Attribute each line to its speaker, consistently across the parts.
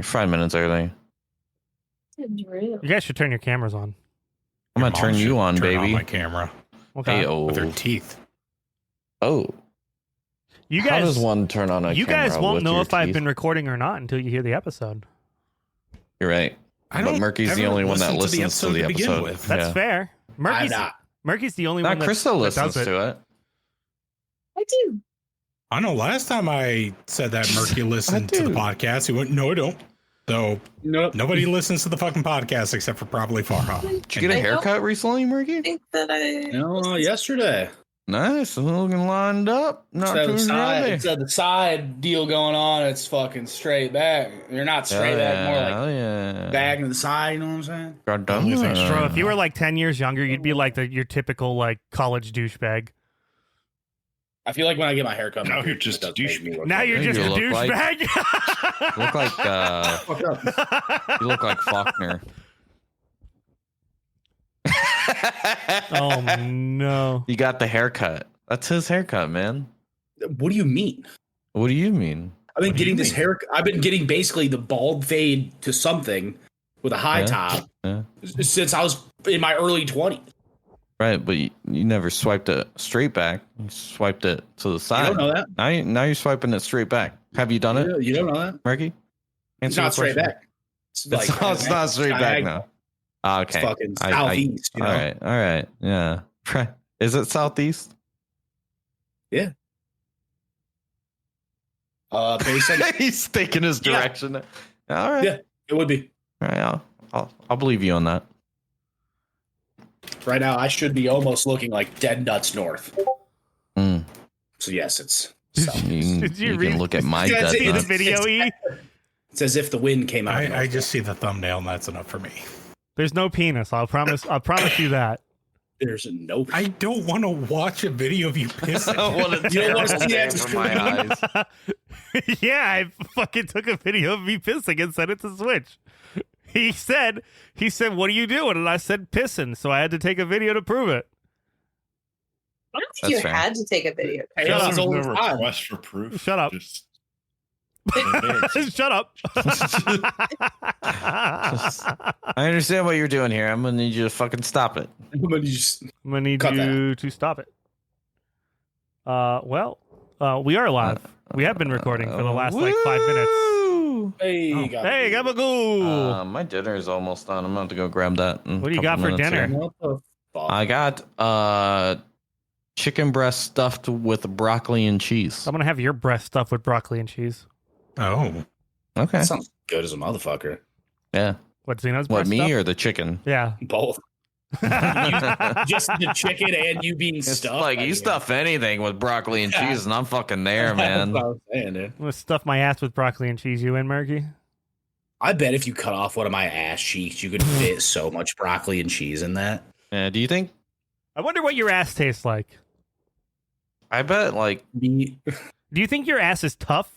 Speaker 1: 5 minutes early.
Speaker 2: You guys should turn your cameras on.
Speaker 1: I'm gonna turn you on, baby.
Speaker 3: On my camera.
Speaker 1: Okay. Hey-o.
Speaker 3: With her teeth.
Speaker 1: Oh.
Speaker 2: You guys,
Speaker 1: how does one turn on a camera?
Speaker 2: You guys won't know if
Speaker 1: teeth?
Speaker 2: I've been recording or not until you hear the episode.
Speaker 1: You're right. But Murky's the only one that listens to the episode.
Speaker 2: That's fair. Murky's the only one that
Speaker 1: Krista listens to it.
Speaker 4: I do.
Speaker 3: I know last time I said that Murky listened to the podcast, he went, no, I don't. So nobody listens to the fucking podcast except for probably Farha.
Speaker 1: Did you get a haircut recently, Murky?
Speaker 4: I think that
Speaker 5: yesterday.
Speaker 1: Nice, looking lined up. Not too shabby.
Speaker 5: It's the side deal going on. It's fucking straight back. You're not straight back, more like back to the side. You know what I'm saying?
Speaker 2: Bro, if you were like 10 years younger, you'd be like your typical like college douchebag.
Speaker 5: I feel like when I get my hair cut,
Speaker 3: now you're just a douchebag.
Speaker 2: Now you're just a douchebag.
Speaker 1: You look like Faulkner.
Speaker 2: Oh no!
Speaker 1: You got the haircut. That's his haircut, man.
Speaker 5: What do you mean?
Speaker 1: What do you mean?
Speaker 5: I've been getting this hair. I've been getting basically the bald fade to something with a high top since I was in my early 20s.
Speaker 1: Right, but you never swiped it straight back. You swiped it to the side.
Speaker 5: You don't know that?
Speaker 1: Now you're swiping it straight back. Have you done it?
Speaker 5: You don't know that,
Speaker 1: Murky?
Speaker 5: It's not straight back.
Speaker 1: It's not straight back now. Oh, okay.
Speaker 5: It's fucking southeast.
Speaker 1: All right. Yeah. Is it southeast?
Speaker 5: Yeah. Basically,
Speaker 1: he's taking his direction. All right.
Speaker 5: Yeah, it would be.
Speaker 1: All right, I'll believe you on that.
Speaker 5: Right now, I should be almost looking like dead nuts north.
Speaker 1: Mm.
Speaker 5: So yes, it's.
Speaker 1: You can look at my dead nuts.
Speaker 2: Video.
Speaker 5: It's as if the wind came out.
Speaker 3: I just see the thumbnail, and that's enough for me.
Speaker 2: There's no penis. I'll promise you that.
Speaker 5: There's no.
Speaker 3: I don't want to watch a video of you pissing.
Speaker 1: You don't want to see that for my eyes.
Speaker 2: Yeah, I fucking took a video of me pissing and sent it to Switch. He said, "What are you doing?" And I said, "Pissing." So I had to take a video to prove it.
Speaker 4: I don't think you had to take a video.
Speaker 5: Hey,
Speaker 3: there's no request for proof.
Speaker 2: Shut up. Shut up.
Speaker 1: I understand what you're doing here. I'm gonna need you to fucking stop it.
Speaker 5: I'm gonna
Speaker 2: need you to stop it. We are live. We have been recording for the last like 5 minutes.
Speaker 5: Hey,
Speaker 2: Gabagoo.
Speaker 1: My dinner is almost done. I'm gonna have to go grab that.
Speaker 2: What do you got for dinner?
Speaker 5: What the fuck?
Speaker 1: I got chicken breast stuffed with broccoli and cheese.
Speaker 2: I'm gonna have your breast stuffed with broccoli and cheese.
Speaker 3: Oh,
Speaker 1: okay.
Speaker 5: That sounds good as a motherfucker.
Speaker 1: Yeah.
Speaker 2: What, Zeno's
Speaker 1: What,
Speaker 2: breast
Speaker 1: me
Speaker 2: stuff?
Speaker 1: or the chicken?
Speaker 2: Yeah.
Speaker 5: Both. Just the chicken and you being
Speaker 1: It's
Speaker 5: stuffed.
Speaker 1: like you stuff anything with broccoli and cheese, and I'm fucking there, man.
Speaker 5: That's what I was saying, dude.
Speaker 2: I'm gonna stuff my ass with broccoli and cheese. You in, Murky?
Speaker 5: I bet if you cut off one of my ass cheeks, you could fit so much broccoli and cheese in that.
Speaker 1: Yeah. Do you think?
Speaker 2: I wonder what your ass tastes like.
Speaker 1: I bet like.
Speaker 2: Do you think your ass is tough?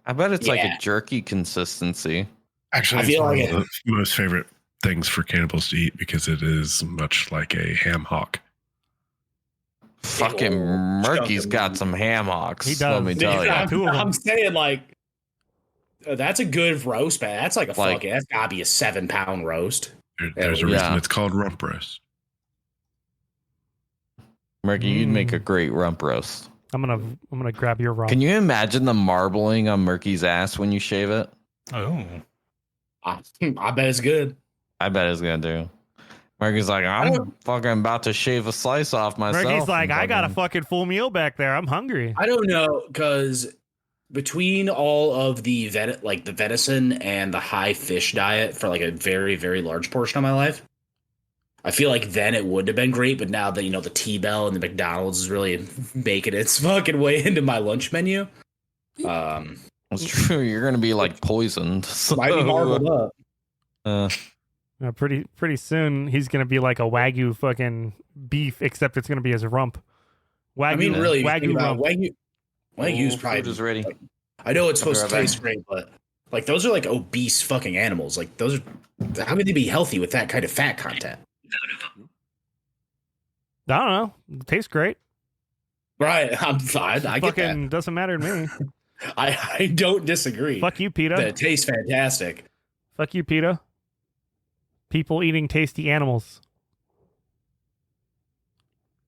Speaker 1: I bet it's like a jerky consistency.
Speaker 3: Actually, it's one of the most favorite things for cannibals to eat because it is much like a ham hock.
Speaker 1: Fucking Murky's got some ham hocks.
Speaker 2: He does.
Speaker 1: Let me tell you.
Speaker 5: I'm saying like that's a good roast, man. That's like a fucking. That's gotta be a 7-pound roast.
Speaker 3: There's a reason it's called rump roast.
Speaker 1: Murky, you'd make a great rump roast.
Speaker 2: I'm gonna grab your rump.
Speaker 1: Can you imagine the marbling on Murky's ass when you shave it?
Speaker 3: Oh,
Speaker 5: I bet it's good.
Speaker 1: I bet it's gonna do. Murky's like, I'm fucking about to shave a slice off myself.
Speaker 2: Murky's like, I got a fucking full meal back there. I'm hungry.
Speaker 5: I don't know, because between all of the the venison and the high fish diet for like a very, very large portion of my life, I feel like then it would have been great, but now that, you know, the T-Bell and the McDonald's is really making its fucking way into my lunch menu.
Speaker 1: That's true. You're going to be like poisoned. So.
Speaker 5: Might be marbled up.
Speaker 2: Pretty soon, he's going to be like a Wagyu fucking beef, except it's going to be his rump. Wagyu,
Speaker 5: I mean, really,
Speaker 2: Wagyu rump.
Speaker 5: Wagyu's probably
Speaker 1: is ready.
Speaker 5: Like, I know it's supposed to taste great, but like those are like obese fucking animals. Like those are, how could they be healthy with that kind of fat content?
Speaker 2: I don't know. It tastes great.
Speaker 5: Right, I'm fine. I get that.
Speaker 2: Doesn't matter to me.
Speaker 5: I don't disagree.
Speaker 2: Fuck you, PETA.
Speaker 5: That tastes fantastic.
Speaker 2: Fuck you, PETA. People eating tasty animals.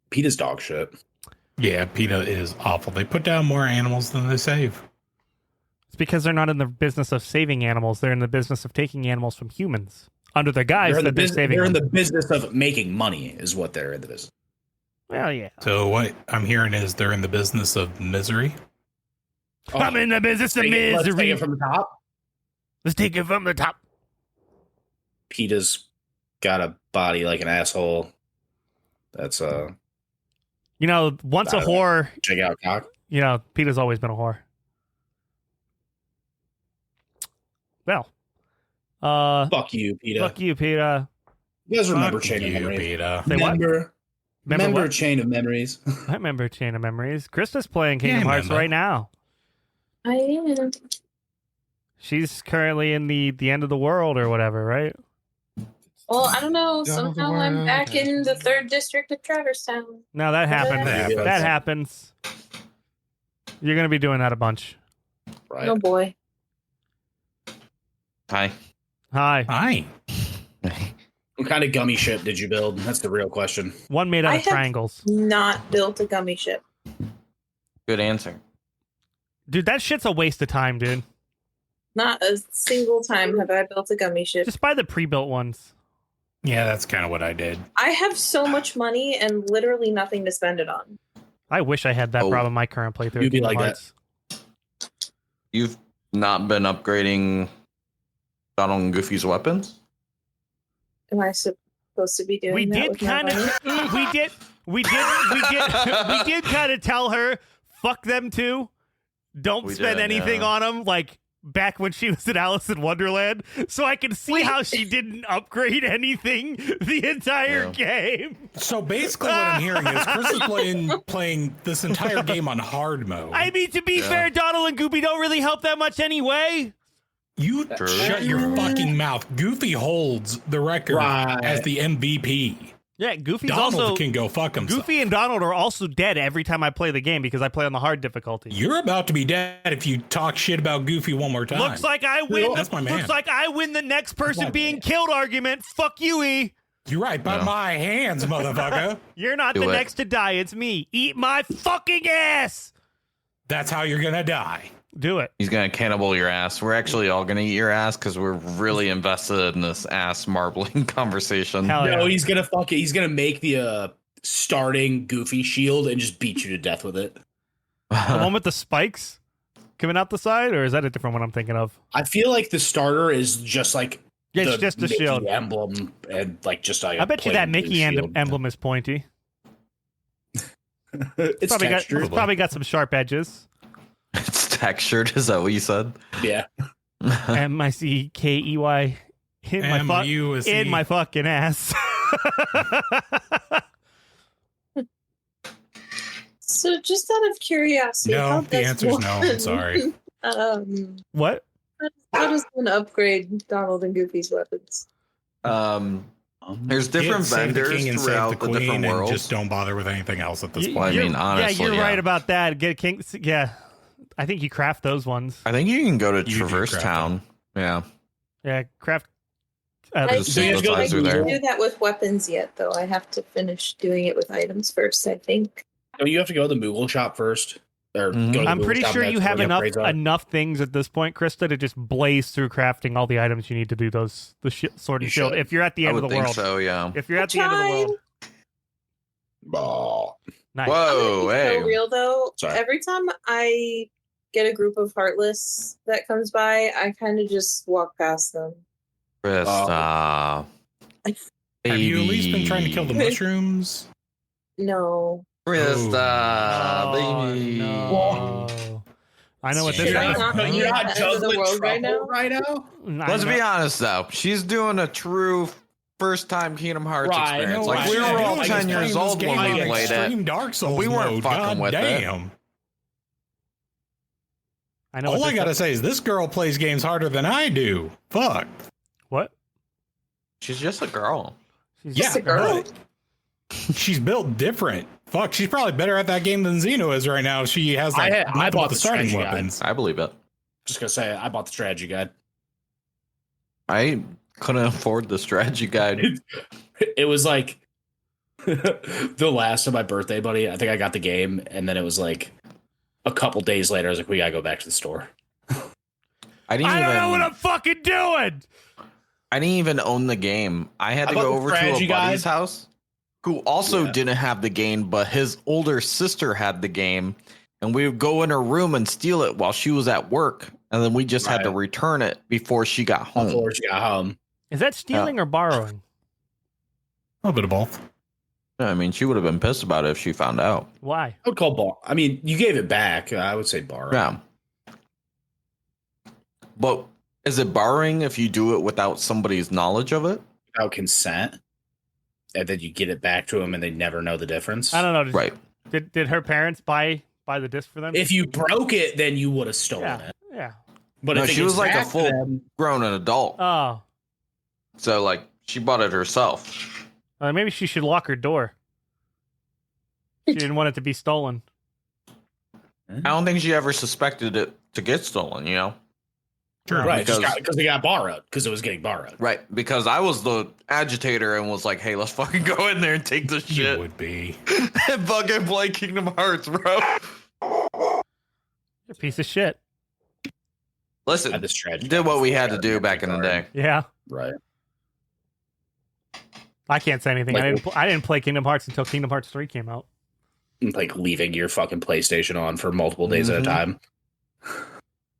Speaker 5: PETA's dog shit.
Speaker 3: Yeah, PETA is awful. They put down more animals than they save.
Speaker 2: It's because they're not in the business of saving animals. They're in the business of taking animals from humans under the guise that they're saving
Speaker 5: They're
Speaker 2: them.
Speaker 5: in the business of making money is what they're in the business.
Speaker 2: Well, yeah.
Speaker 3: So what I'm hearing is they're in the business of misery.
Speaker 2: I'm in the business of misery.
Speaker 5: Let's take it from the top.
Speaker 2: Let's take it from the top.
Speaker 5: PETA's got a body like an asshole. That's
Speaker 2: You know, once a whore,
Speaker 5: check out cock.
Speaker 2: you know, PETA's always been a whore. Well,
Speaker 5: Fuck you, PETA.
Speaker 2: fuck you, PETA.
Speaker 5: You guys remember
Speaker 3: Fuck
Speaker 5: Chain of
Speaker 3: you,
Speaker 5: Memories?
Speaker 3: PETA.
Speaker 2: Say what?
Speaker 5: Remember
Speaker 2: what?
Speaker 5: Chain of Memories.
Speaker 2: I remember Chain of Memories. Krista's playing Kingdom
Speaker 3: Yeah, I
Speaker 2: Hearts
Speaker 3: remember.
Speaker 2: right now.
Speaker 4: I am.
Speaker 2: She's currently in the end of the world or whatever, right?
Speaker 4: Well, I don't know.
Speaker 1: Down the
Speaker 4: Somehow I'm
Speaker 1: world.
Speaker 4: back in the 3rd district of Traverstown.
Speaker 2: No, that happens.
Speaker 3: That
Speaker 2: That
Speaker 3: happens.
Speaker 2: happens. You're gonna be doing that a bunch.
Speaker 5: Right.
Speaker 4: Oh boy.
Speaker 1: Hi.
Speaker 2: Hi.
Speaker 3: Hi.
Speaker 5: What kind of gummy ship did you build? That's the real question.
Speaker 2: One made out
Speaker 4: I
Speaker 2: of
Speaker 4: have-
Speaker 2: triangles.
Speaker 4: Not built a gummy ship.
Speaker 1: Good answer.
Speaker 2: Dude, that shit's a waste of time, dude.
Speaker 4: Not a single time have I built a gummy ship.
Speaker 2: Just buy the pre-built ones.
Speaker 3: Yeah, that's kind of what I did.
Speaker 4: I have so much money and literally nothing to spend it on.
Speaker 2: I wish I had that
Speaker 1: Oh.
Speaker 2: problem in my current playthrough.
Speaker 5: You'd
Speaker 2: of
Speaker 5: be
Speaker 2: Kingdom
Speaker 5: like
Speaker 2: Hearts.
Speaker 1: You've not been upgrading Donald and Goofy's weapons?
Speaker 4: Am I supposed to be doing
Speaker 2: We
Speaker 4: that
Speaker 2: did
Speaker 4: with my
Speaker 2: kind
Speaker 4: money?
Speaker 2: of, we did kind of tell her, fuck them too. Don't
Speaker 1: We
Speaker 2: spend
Speaker 1: did,
Speaker 2: anything
Speaker 1: yeah.
Speaker 2: on them. Like back when she was in Alice in Wonderland, so I can see
Speaker 4: Wait.
Speaker 2: how she didn't upgrade anything the entire game.
Speaker 3: So basically, what I'm hearing is Chris is playing this entire game on hard mode.
Speaker 2: I mean, to be
Speaker 1: Yeah.
Speaker 2: fair, Donald and Goofy don't really help that much anyway.
Speaker 3: You
Speaker 1: True.
Speaker 3: shut your fucking mouth. Goofy holds the record
Speaker 5: Right.
Speaker 3: as the MVP.
Speaker 2: Yeah, Goofy's
Speaker 3: Donald
Speaker 2: also
Speaker 3: can go fuck himself.
Speaker 2: Goofy and Donald are also dead every time I play the game because I play on the hard difficulty.
Speaker 3: You're about to be dead if you talk shit about Goofy one more time.
Speaker 2: Looks like I win.
Speaker 3: That's my man.
Speaker 2: Looks like I win the next person
Speaker 3: my
Speaker 2: being
Speaker 3: man.
Speaker 2: killed argument. Fuck you, E.
Speaker 3: You're right, by
Speaker 1: No.
Speaker 3: my hands, motherfucker.
Speaker 2: You're not
Speaker 1: Do
Speaker 2: the
Speaker 1: it.
Speaker 2: next to die. It's me. Eat my fucking ass.
Speaker 3: That's how you're gonna die.
Speaker 2: Do it.
Speaker 1: He's gonna cannibal your ass. We're actually all gonna eat your ass because we're really invested in this ass marbling conversation.
Speaker 2: Hell
Speaker 5: No,
Speaker 2: yeah.
Speaker 5: he's gonna He's gonna make the starting Goofy shield and just beat you to death with it.
Speaker 2: The one with the spikes coming out the side, or is that a different one I'm thinking of?
Speaker 5: I feel like the starter is just like
Speaker 2: Yeah, it's
Speaker 5: the
Speaker 2: just a
Speaker 5: Mickey
Speaker 2: shield.
Speaker 5: emblem and like just like
Speaker 2: I bet you that Mickey emblem is pointy.
Speaker 5: It's textured.
Speaker 2: It's probably got some sharp edges.
Speaker 1: It's textured. Is that what you said?
Speaker 5: Yeah.
Speaker 2: MICKEY in my
Speaker 3: MUSC.
Speaker 2: in my fucking ass.
Speaker 4: So just out of curiosity,
Speaker 3: No,
Speaker 4: how
Speaker 3: the
Speaker 4: does
Speaker 3: answer's no. I'm
Speaker 4: one-
Speaker 3: sorry.
Speaker 2: What?
Speaker 4: How does one upgrade Donald and Goofy's weapons?
Speaker 1: There's different
Speaker 3: Save the
Speaker 1: vendors
Speaker 3: king and save
Speaker 1: throughout
Speaker 3: the
Speaker 1: the different
Speaker 3: queen and
Speaker 1: worlds.
Speaker 3: just don't bother with anything else at this
Speaker 2: Y-
Speaker 1: Well, I
Speaker 3: point.
Speaker 2: you're-
Speaker 1: mean, honestly,
Speaker 2: yeah, you're
Speaker 1: yeah.
Speaker 2: right about that. Get king. Yeah, I think you craft those ones.
Speaker 1: I think you can go to
Speaker 3: You do
Speaker 1: Traverse
Speaker 3: craft
Speaker 1: Town. Yeah.
Speaker 2: Yeah, craft.
Speaker 4: I
Speaker 1: There's
Speaker 5: So you have
Speaker 4: can't
Speaker 5: to go
Speaker 1: sympathizer
Speaker 5: to
Speaker 1: there.
Speaker 4: do that with weapons yet, though. I have to finish doing it with items first, I think.
Speaker 5: Don't you have to go to the Moogle shop first? Or
Speaker 1: Mhm.
Speaker 5: go to the
Speaker 2: I'm
Speaker 5: Moogle
Speaker 2: pretty
Speaker 5: shop
Speaker 2: sure
Speaker 5: and
Speaker 2: you
Speaker 5: that's
Speaker 2: have
Speaker 5: where the
Speaker 2: enough
Speaker 5: upgrades are?
Speaker 2: enough things at this point, Krista, to just blaze through crafting all the items you need to do the sword and
Speaker 5: You
Speaker 2: shield.
Speaker 5: should.
Speaker 2: If you're at the
Speaker 1: I
Speaker 2: end of
Speaker 1: would
Speaker 2: the
Speaker 1: think
Speaker 2: world,
Speaker 1: so, yeah.
Speaker 2: if you're
Speaker 4: I
Speaker 2: at the end of the
Speaker 4: tried.
Speaker 2: world,
Speaker 5: Oh.
Speaker 2: nice.
Speaker 4: I'm gonna
Speaker 1: Whoa,
Speaker 4: be
Speaker 1: hey.
Speaker 4: so real though.
Speaker 5: Sorry.
Speaker 4: Every time I get a group of heartless that comes by, I kind of just walk past them.
Speaker 1: Krista.
Speaker 3: Have you at least been trying to kill the
Speaker 4: Baby.
Speaker 3: mushrooms?
Speaker 4: No.
Speaker 1: Krista,
Speaker 2: Oh,
Speaker 1: baby.
Speaker 2: no. I know what this
Speaker 4: Should I
Speaker 2: is.
Speaker 4: not be
Speaker 5: You're
Speaker 4: at
Speaker 5: not
Speaker 4: the end of the
Speaker 5: juggling
Speaker 4: world right
Speaker 5: trouble
Speaker 4: now?
Speaker 5: right now?
Speaker 1: Let's be honest, though. She's doing a true first-time Kingdom Hearts
Speaker 5: Right,
Speaker 1: experience.
Speaker 5: no,
Speaker 1: Like,
Speaker 5: I
Speaker 1: we were
Speaker 5: know,
Speaker 1: all
Speaker 5: I
Speaker 1: 10
Speaker 5: just
Speaker 1: years old when we played it.
Speaker 3: Extreme Dark Souls
Speaker 1: We weren't
Speaker 3: mode.
Speaker 1: fucking
Speaker 3: God
Speaker 1: with it.
Speaker 3: damn.
Speaker 2: I know
Speaker 3: All
Speaker 2: what
Speaker 3: I
Speaker 2: this
Speaker 3: gotta
Speaker 2: is.
Speaker 3: say is this girl plays games harder than I do. Fuck.
Speaker 2: What?
Speaker 1: She's just a girl.
Speaker 2: She's
Speaker 3: Yeah,
Speaker 4: Just a girl.
Speaker 3: but she's built different. Fuck, she's probably better at that game than Xeno is right now. She has like
Speaker 5: I bought the
Speaker 3: starting
Speaker 5: strategy
Speaker 3: weapons.
Speaker 1: I believe it.
Speaker 5: Just gonna say, I bought the strategy guide.
Speaker 1: I couldn't afford the strategy guide.
Speaker 5: It was like the last of my birthday, buddy. I think I got the game, and then it was like a couple days later. I was like, we gotta go back to the store.
Speaker 1: I don't
Speaker 2: know what I'm fucking doing.
Speaker 1: I didn't even own the game. I had to
Speaker 5: bought
Speaker 1: go
Speaker 5: the
Speaker 1: over to a
Speaker 5: strategy
Speaker 1: buddy's
Speaker 5: guide.
Speaker 1: house who also
Speaker 5: Yeah.
Speaker 1: didn't have the game, but his older sister had the game. And we would go in her room and steal it while she was at work. And then we just had to
Speaker 5: Right.
Speaker 1: return it before she got home.
Speaker 5: Before she got home.
Speaker 2: Is that stealing or borrowing?
Speaker 3: A little bit of both.
Speaker 1: I mean, she would have been pissed about it if she found out.
Speaker 2: Why?
Speaker 5: I would call bar. I mean, you gave it back. I would say borrow.
Speaker 1: Yeah. But is it borrowing if you do it without somebody's knowledge of it?
Speaker 5: Without consent, and then you get it back to them, and they never know the difference.
Speaker 2: I don't know.
Speaker 1: Right.
Speaker 2: Did her parents buy the disc for them?
Speaker 5: If you broke it, then you would have stolen
Speaker 2: yeah,
Speaker 5: it.
Speaker 2: yeah.
Speaker 5: But
Speaker 1: No,
Speaker 5: if it
Speaker 1: she was
Speaker 5: gets
Speaker 1: like a
Speaker 5: back to
Speaker 1: full
Speaker 5: them,
Speaker 1: grown adult.
Speaker 2: Oh,
Speaker 1: So, like, she bought it herself.
Speaker 2: maybe she should lock her door. She didn't want it to be stolen.
Speaker 1: I don't think she ever suspected it to get stolen, you know?
Speaker 3: Sure.
Speaker 5: right?
Speaker 1: because-
Speaker 5: Because they got borrowed. Because it was getting borrowed.
Speaker 1: Right. Because I was the agitator and was like, hey, let's fucking go in there and take this
Speaker 3: You
Speaker 1: shit
Speaker 3: would be.
Speaker 1: and fucking play Kingdom Hearts, bro.
Speaker 2: You're a piece of shit.
Speaker 5: I
Speaker 1: Listen,
Speaker 5: had this strategy.
Speaker 1: did what we had to do back in the day.
Speaker 2: Yeah.
Speaker 5: Right.
Speaker 2: I can't say anything.
Speaker 5: Like-
Speaker 2: I didn't play Kingdom Hearts until Kingdom Hearts 3 came out.
Speaker 5: Like leaving your fucking PlayStation on for multiple days at a
Speaker 1: Mhm.
Speaker 5: time.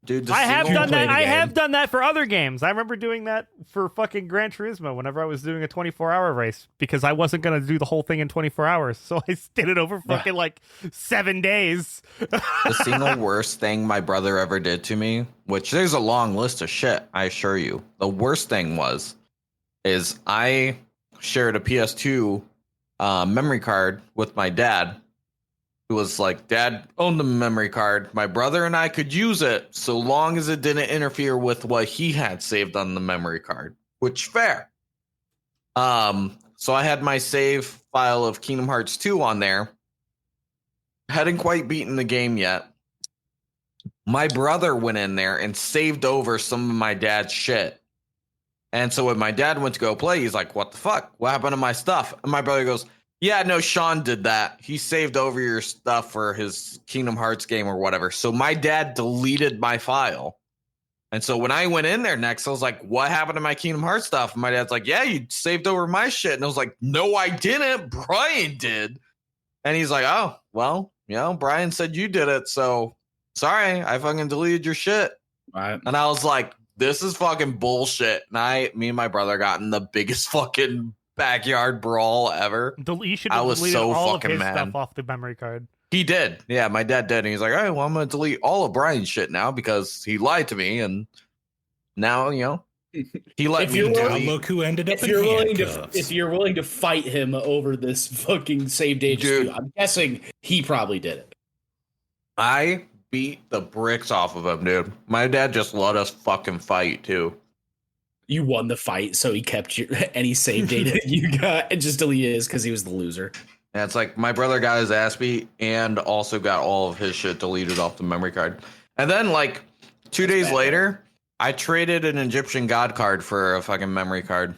Speaker 1: Dude, the
Speaker 2: I have
Speaker 1: single-
Speaker 2: done
Speaker 5: play
Speaker 2: that.
Speaker 5: the
Speaker 2: I
Speaker 5: game.
Speaker 2: have done that for other games. I remember doing that for fucking Gran Turismo whenever I was doing a 24-hour race because I wasn't going to do the whole thing in 24 hours. So I did it over fucking like 7 days.
Speaker 1: The single worst thing my brother ever did to me, which there's a long list of shit, I assure you. The worst thing is I shared a PS2 memory card with my dad. Who was like, Dad owned the memory card. My brother and I could use it so long as it didn't interfere with what he had saved on the memory card, which fair. So I had my save file of Kingdom Hearts 2 on there. Hadn't quite beaten the game yet. My brother went in there and saved over some of my dad's shit. And so when my dad went to go play, he's like, what the fuck? What happened to my stuff? And my brother goes, yeah, no, Sean did that. He saved over your stuff for his Kingdom Hearts game or whatever. So my dad deleted my file. And so when I went in there next, I was like, what happened to my Kingdom Hearts stuff? And my dad's like, yeah, you saved over my shit. And I was like, no, I didn't. Brian did. And he's like, oh, well, you know, Brian said you did it. So sorry, I fucking deleted your shit.
Speaker 5: Right.
Speaker 1: And I was like, this is fucking bullshit. And me and my brother got in the biggest fucking backyard brawl ever.
Speaker 2: You should
Speaker 1: I
Speaker 2: have
Speaker 1: was
Speaker 2: deleted
Speaker 1: so
Speaker 2: all of
Speaker 1: fucking
Speaker 2: his
Speaker 1: mad.
Speaker 2: stuff off the memory card.
Speaker 1: He did. Yeah, my dad did. And he's like, all right, well, I'm going to delete all of Brian's shit now because he lied to me. And now, you know, he let
Speaker 5: If
Speaker 1: me
Speaker 5: you're
Speaker 3: Now
Speaker 5: willing-
Speaker 3: look who ended up
Speaker 5: If
Speaker 3: in
Speaker 5: you're willing
Speaker 3: handcuffs.
Speaker 5: to, if you're willing to fight him over this fucking save date
Speaker 1: Dude.
Speaker 5: dispute, I'm guessing he probably did it.
Speaker 1: I beat the bricks off of him, dude. My dad just let us fucking fight, too.
Speaker 5: You won the fight, so he kept your any save data you got and just deleted his because he was the loser.
Speaker 1: And it's like my brother got his ass beat and also got all of his shit deleted off the memory card. And then, like, 2 days
Speaker 5: bad.
Speaker 1: later, I traded an Egyptian god card for a fucking memory card.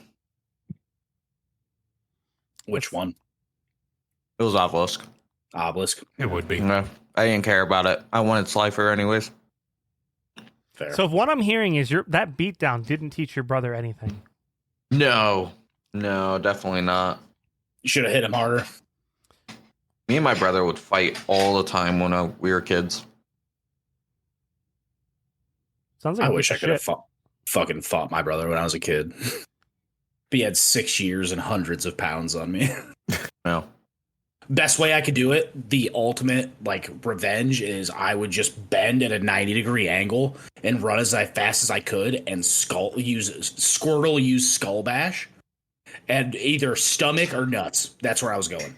Speaker 5: Which one?
Speaker 1: It was Obelisk.
Speaker 5: Obelisk.
Speaker 3: It would be.
Speaker 1: No, I didn't care about it. I wanted Slifer anyways.
Speaker 5: Fair.
Speaker 2: So if what I'm hearing is that beatdown didn't teach your brother anything.
Speaker 1: No, definitely not.
Speaker 5: You should have hit him harder.
Speaker 1: Me and my brother would fight all the time when we were kids.
Speaker 2: Sounds like
Speaker 5: I
Speaker 2: a
Speaker 5: wish I
Speaker 2: piece
Speaker 5: could
Speaker 2: of
Speaker 5: have fucking fought my brother when I was a kid. But he had 6 years and hundreds of pounds on me.
Speaker 1: No.
Speaker 5: Best way I could do it, the ultimate like revenge, is I would just bend at a 90-degree angle and run as fast as I could and Squirtle use Skull Bash and either stomach or nuts. That's where I was going.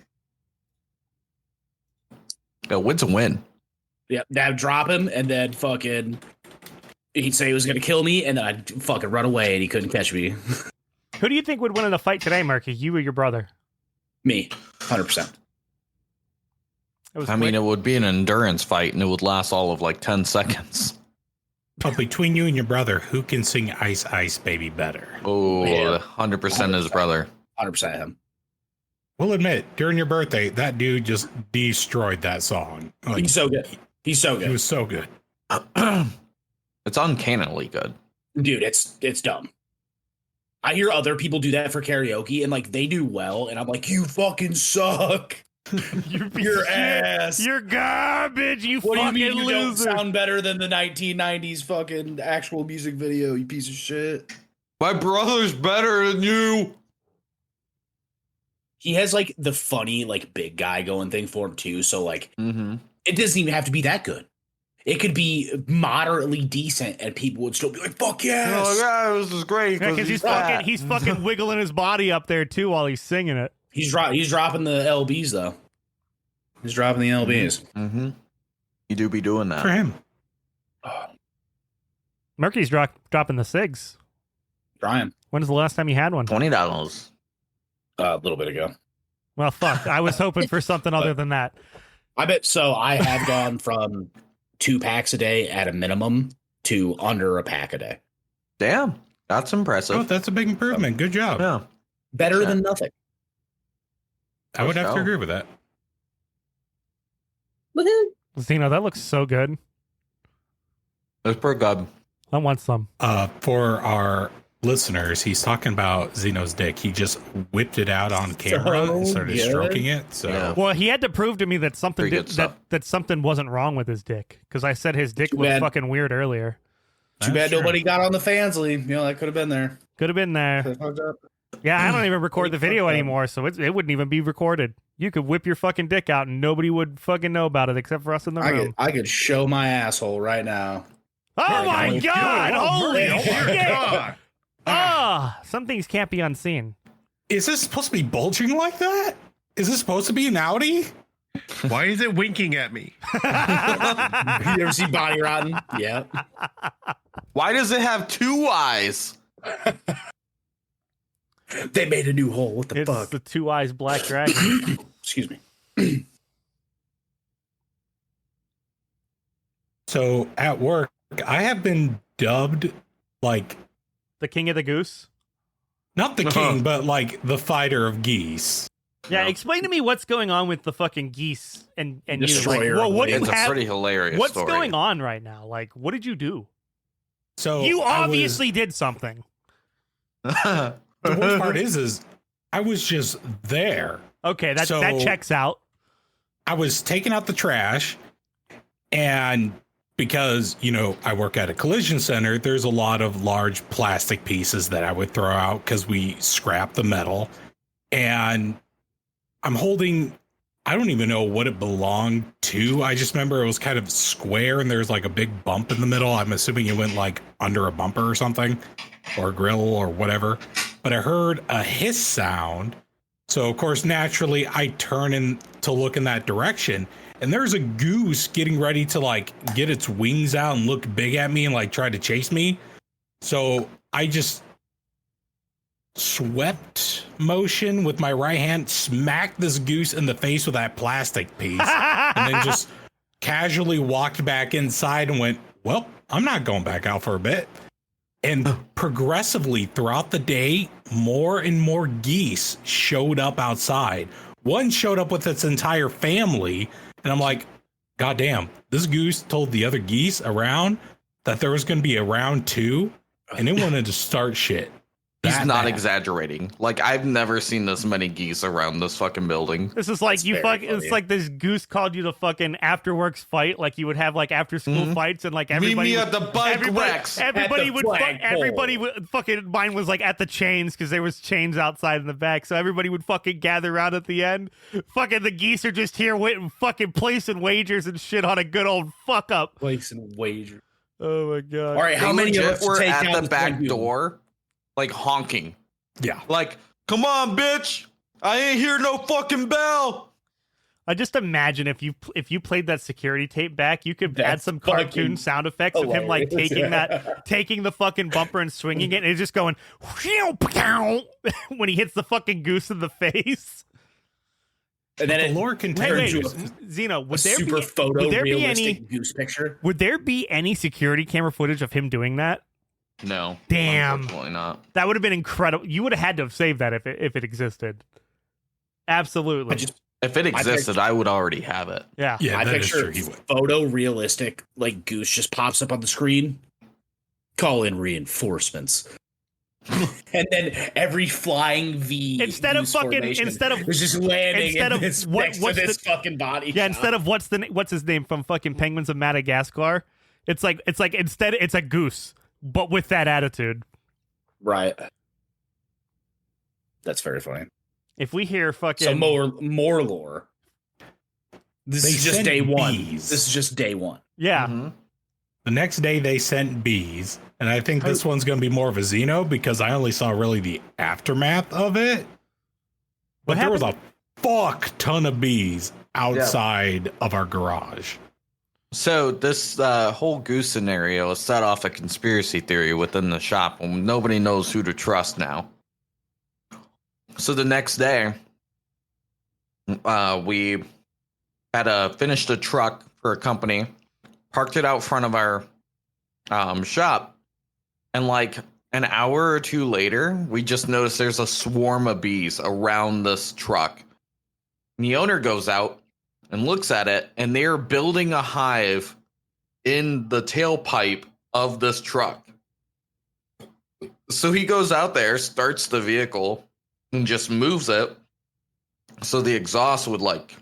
Speaker 1: A win's a win.
Speaker 5: Yeah, that'd drop him and then fucking he'd say he was gonna kill me and then I'd fucking run away and he couldn't catch me.
Speaker 2: Who do you think would win in a fight today, Murky? You or your brother?
Speaker 5: Me, 100%.
Speaker 1: I mean, it would be an endurance fight, and it would last all of like 10 seconds.
Speaker 3: But between you and your brother, who can sing Ice Ice Baby better?
Speaker 1: Oh,
Speaker 5: Yeah.
Speaker 1: 100% his brother.
Speaker 5: 100% him.
Speaker 3: We'll admit, during your birthday, that dude just destroyed that song. Like,
Speaker 5: He's so good. He's so
Speaker 3: He
Speaker 5: good.
Speaker 3: was so good.
Speaker 1: It's uncannily good.
Speaker 5: Dude, it's dumb. I hear other people do that for karaoke and like they do well, and I'm like, you fucking suck. Your ass.
Speaker 2: You're garbage, you
Speaker 5: What do you
Speaker 2: fucking
Speaker 5: mean you don't
Speaker 2: loser.
Speaker 5: sound better than the 1990s fucking actual music video, you piece of shit?
Speaker 1: My brother's better than you.
Speaker 5: He has like the funny, like big guy going thing for him too. So like
Speaker 1: Mm-hmm.
Speaker 5: it doesn't even have to be that good. It could be moderately decent and people would still be like, fuck yes.
Speaker 1: Oh, yeah, this is great.
Speaker 2: Yeah, because he's fucking wiggling his body up there too while he's singing it.
Speaker 5: He's dropping the LBs though. He's dropping the LBs.
Speaker 1: Mm-hmm. You do be doing
Speaker 3: For
Speaker 1: that.
Speaker 3: him.
Speaker 2: Murky's dropping the cigs.
Speaker 5: Trying.
Speaker 2: When's the last time you had one?
Speaker 1: $20.
Speaker 5: A little bit ago.
Speaker 2: Well, fuck. I was hoping for something other than that.
Speaker 5: I bet so. I have gone from 2 packs a day at a minimum to under a pack a day.
Speaker 1: Damn, that's impressive.
Speaker 3: Oh, that's a big improvement. Good job.
Speaker 1: Yeah.
Speaker 5: Better
Speaker 1: Sure.
Speaker 5: than nothing.
Speaker 3: I would have to
Speaker 1: Sure.
Speaker 3: agree with that.
Speaker 4: Woohoo!
Speaker 2: Zeno, that looks so good.
Speaker 1: It's pretty good.
Speaker 2: I want some.
Speaker 3: For our listeners, he's talking about Zeno's dick. He just whipped it out on camera and started
Speaker 5: good.
Speaker 3: stroking it. So
Speaker 1: Yeah.
Speaker 2: Well, he had to prove to me that something
Speaker 1: Pretty good
Speaker 2: that
Speaker 1: stuff.
Speaker 2: that something wasn't wrong with his dick, because I said his dick
Speaker 5: Too
Speaker 2: looked
Speaker 5: bad.
Speaker 2: fucking weird earlier.
Speaker 5: Too
Speaker 3: That's
Speaker 5: bad
Speaker 3: true.
Speaker 5: nobody got on the Fansly. You know, that could have been there.
Speaker 2: Could have been there.
Speaker 5: Could've fucked up.
Speaker 2: Yeah, I don't even record the video
Speaker 5: Fucked up.
Speaker 2: anymore, so it wouldn't even be recorded. You could whip your fucking dick out and nobody would fucking know about it except for us in the room.
Speaker 5: I could show my asshole right now.
Speaker 2: Oh my god! Holy
Speaker 6: Oh,
Speaker 2: shit!
Speaker 6: God.
Speaker 2: Ah, some things can't be unseen.
Speaker 3: is this supposed to be bulging like that? Is this supposed to be an Audi?
Speaker 6: Why is it winking at me?
Speaker 5: You ever see Bonnie Rotten? Yeah.
Speaker 1: Why does it have 2 eyes?
Speaker 5: They made a new hole. What the
Speaker 2: It's
Speaker 5: fuck?
Speaker 2: the Two Eyes Black Dragon.
Speaker 5: Excuse me.
Speaker 3: So at work, I have been dubbed like
Speaker 2: The King of the Goose.
Speaker 3: not the king, but like the fighter of geese.
Speaker 2: Yeah,
Speaker 1: No.
Speaker 2: explain to me what's going on with the fucking geese and you. Like,
Speaker 5: Destroyer
Speaker 2: well,
Speaker 5: of
Speaker 2: what do you
Speaker 1: It's a
Speaker 2: have?
Speaker 1: pretty hilarious
Speaker 2: What's
Speaker 1: story.
Speaker 2: going on right now? Like, what did you do?
Speaker 3: So
Speaker 2: You
Speaker 3: I was-
Speaker 2: obviously did something.
Speaker 3: the worst part is I was just there.
Speaker 2: Okay, that
Speaker 3: So-
Speaker 2: checks out.
Speaker 3: I was taking out the trash, and because, you know, I work at a collision center, there's a lot of large plastic pieces that I would throw out because we scrap the metal. And I'm holding, I don't even know what it belonged to. I just remember it was kind of square and there's like a big bump in the middle. I'm assuming it went like under a bumper or something, or a grill or whatever. But I heard a hiss sound. So, of course, naturally, I turn in to look in that direction. And there's a goose getting ready to like get its wings out and look big at me and like try to chase me. So I just swept motion with my right hand, smacked this goose in the face with that plastic piece, and then just casually walked back inside and went, well, I'm not going back out for a bit. And progressively throughout the day, more and more geese showed up outside. One showed up with its entire family. And I'm like, God damn, this goose told the other geese around that there was going to be a round 2, and it wanted to start shit.
Speaker 1: He's
Speaker 3: That
Speaker 1: not
Speaker 3: bad.
Speaker 1: exaggerating. Like, I've never seen this many geese around this fucking building.
Speaker 2: This is like
Speaker 5: That's
Speaker 2: you
Speaker 5: very
Speaker 2: fucking.
Speaker 5: funny.
Speaker 2: It's like this goose called you to fucking after works fight. Like you would have like after school
Speaker 1: Mhm.
Speaker 2: fights and like
Speaker 1: Meet
Speaker 2: everybody.
Speaker 1: me
Speaker 2: would-
Speaker 1: at the bike racks.
Speaker 2: Everybody
Speaker 5: At the
Speaker 2: would.
Speaker 5: flagpole.
Speaker 2: Everybody would fucking. Mine was like at the chains because there was chains outside in the back. So everybody would fucking gather around at the end. Fucking the geese are just here waiting, fucking placing wagers and shit on a good old fuck up.
Speaker 5: Place and wager.
Speaker 2: Oh my god.
Speaker 5: All right, how
Speaker 1: They
Speaker 5: many of
Speaker 1: legit
Speaker 5: us
Speaker 1: were
Speaker 5: take
Speaker 1: at
Speaker 5: down
Speaker 1: the
Speaker 5: this
Speaker 1: back
Speaker 5: one dude?
Speaker 1: door, like honking.
Speaker 3: Yeah.
Speaker 1: Like, come on, bitch! I ain't hear no fucking bell.
Speaker 2: I just imagine if you played that security tape back, you could add
Speaker 5: That's
Speaker 2: some cartoon
Speaker 5: fucking
Speaker 2: sound effects of him like
Speaker 5: hilarious.
Speaker 2: taking the fucking bumper and swinging it, and it's just going when he hits the fucking goose in the face.
Speaker 5: And then
Speaker 3: the
Speaker 5: it
Speaker 3: lore can
Speaker 2: Wait,
Speaker 3: turn
Speaker 2: wait,
Speaker 3: to
Speaker 2: Zeno,
Speaker 5: a
Speaker 2: would there
Speaker 5: super
Speaker 2: be any
Speaker 5: Goose picture.
Speaker 2: would there be any security camera footage of him doing that?
Speaker 1: No.
Speaker 2: Damn.
Speaker 1: Unfortunately not.
Speaker 2: That would have been incredible. You would have had to have saved that if it existed. Absolutely.
Speaker 1: If it existed, I would already have it.
Speaker 2: Yeah.
Speaker 3: Yeah,
Speaker 5: I
Speaker 3: that is
Speaker 5: picture
Speaker 3: true. He would.
Speaker 5: photorealistic, like Goose just pops up on the screen. Call in reinforcements. And then every flying V
Speaker 2: Instead of
Speaker 5: Goose
Speaker 2: fucking
Speaker 5: formation
Speaker 2: instead of
Speaker 5: is just landing
Speaker 2: instead of
Speaker 5: next
Speaker 2: what's
Speaker 5: to this
Speaker 2: the-
Speaker 5: fucking body.
Speaker 2: yeah,
Speaker 5: shot.
Speaker 2: instead of what's his name from fucking Penguins of Madagascar, it's like instead it's a goose, but with that attitude.
Speaker 5: Right. That's very funny.
Speaker 2: If we hear fucking
Speaker 5: So more lore. This
Speaker 3: They
Speaker 5: is just
Speaker 3: sent
Speaker 5: day one.
Speaker 3: bees.
Speaker 5: This is just day one.
Speaker 2: yeah,
Speaker 1: Mhm.
Speaker 3: The next day they sent bees, and I think this one's going to be more of a Xeno because I only saw really the aftermath of it. But
Speaker 2: What
Speaker 3: there was a fuck ton of bees outside of our garage.
Speaker 1: So this whole goose scenario has set off a conspiracy theory within the shop, and nobody knows who to trust now. So the next day, we had finished a truck for a company, parked it out front of our shop, and like an hour or two later, we just noticed there's a swarm of bees around this truck. And the owner goes out and looks at it, and they're building a hive in the tailpipe of this truck. So he goes out there, starts the vehicle, and just moves it so the exhaust would like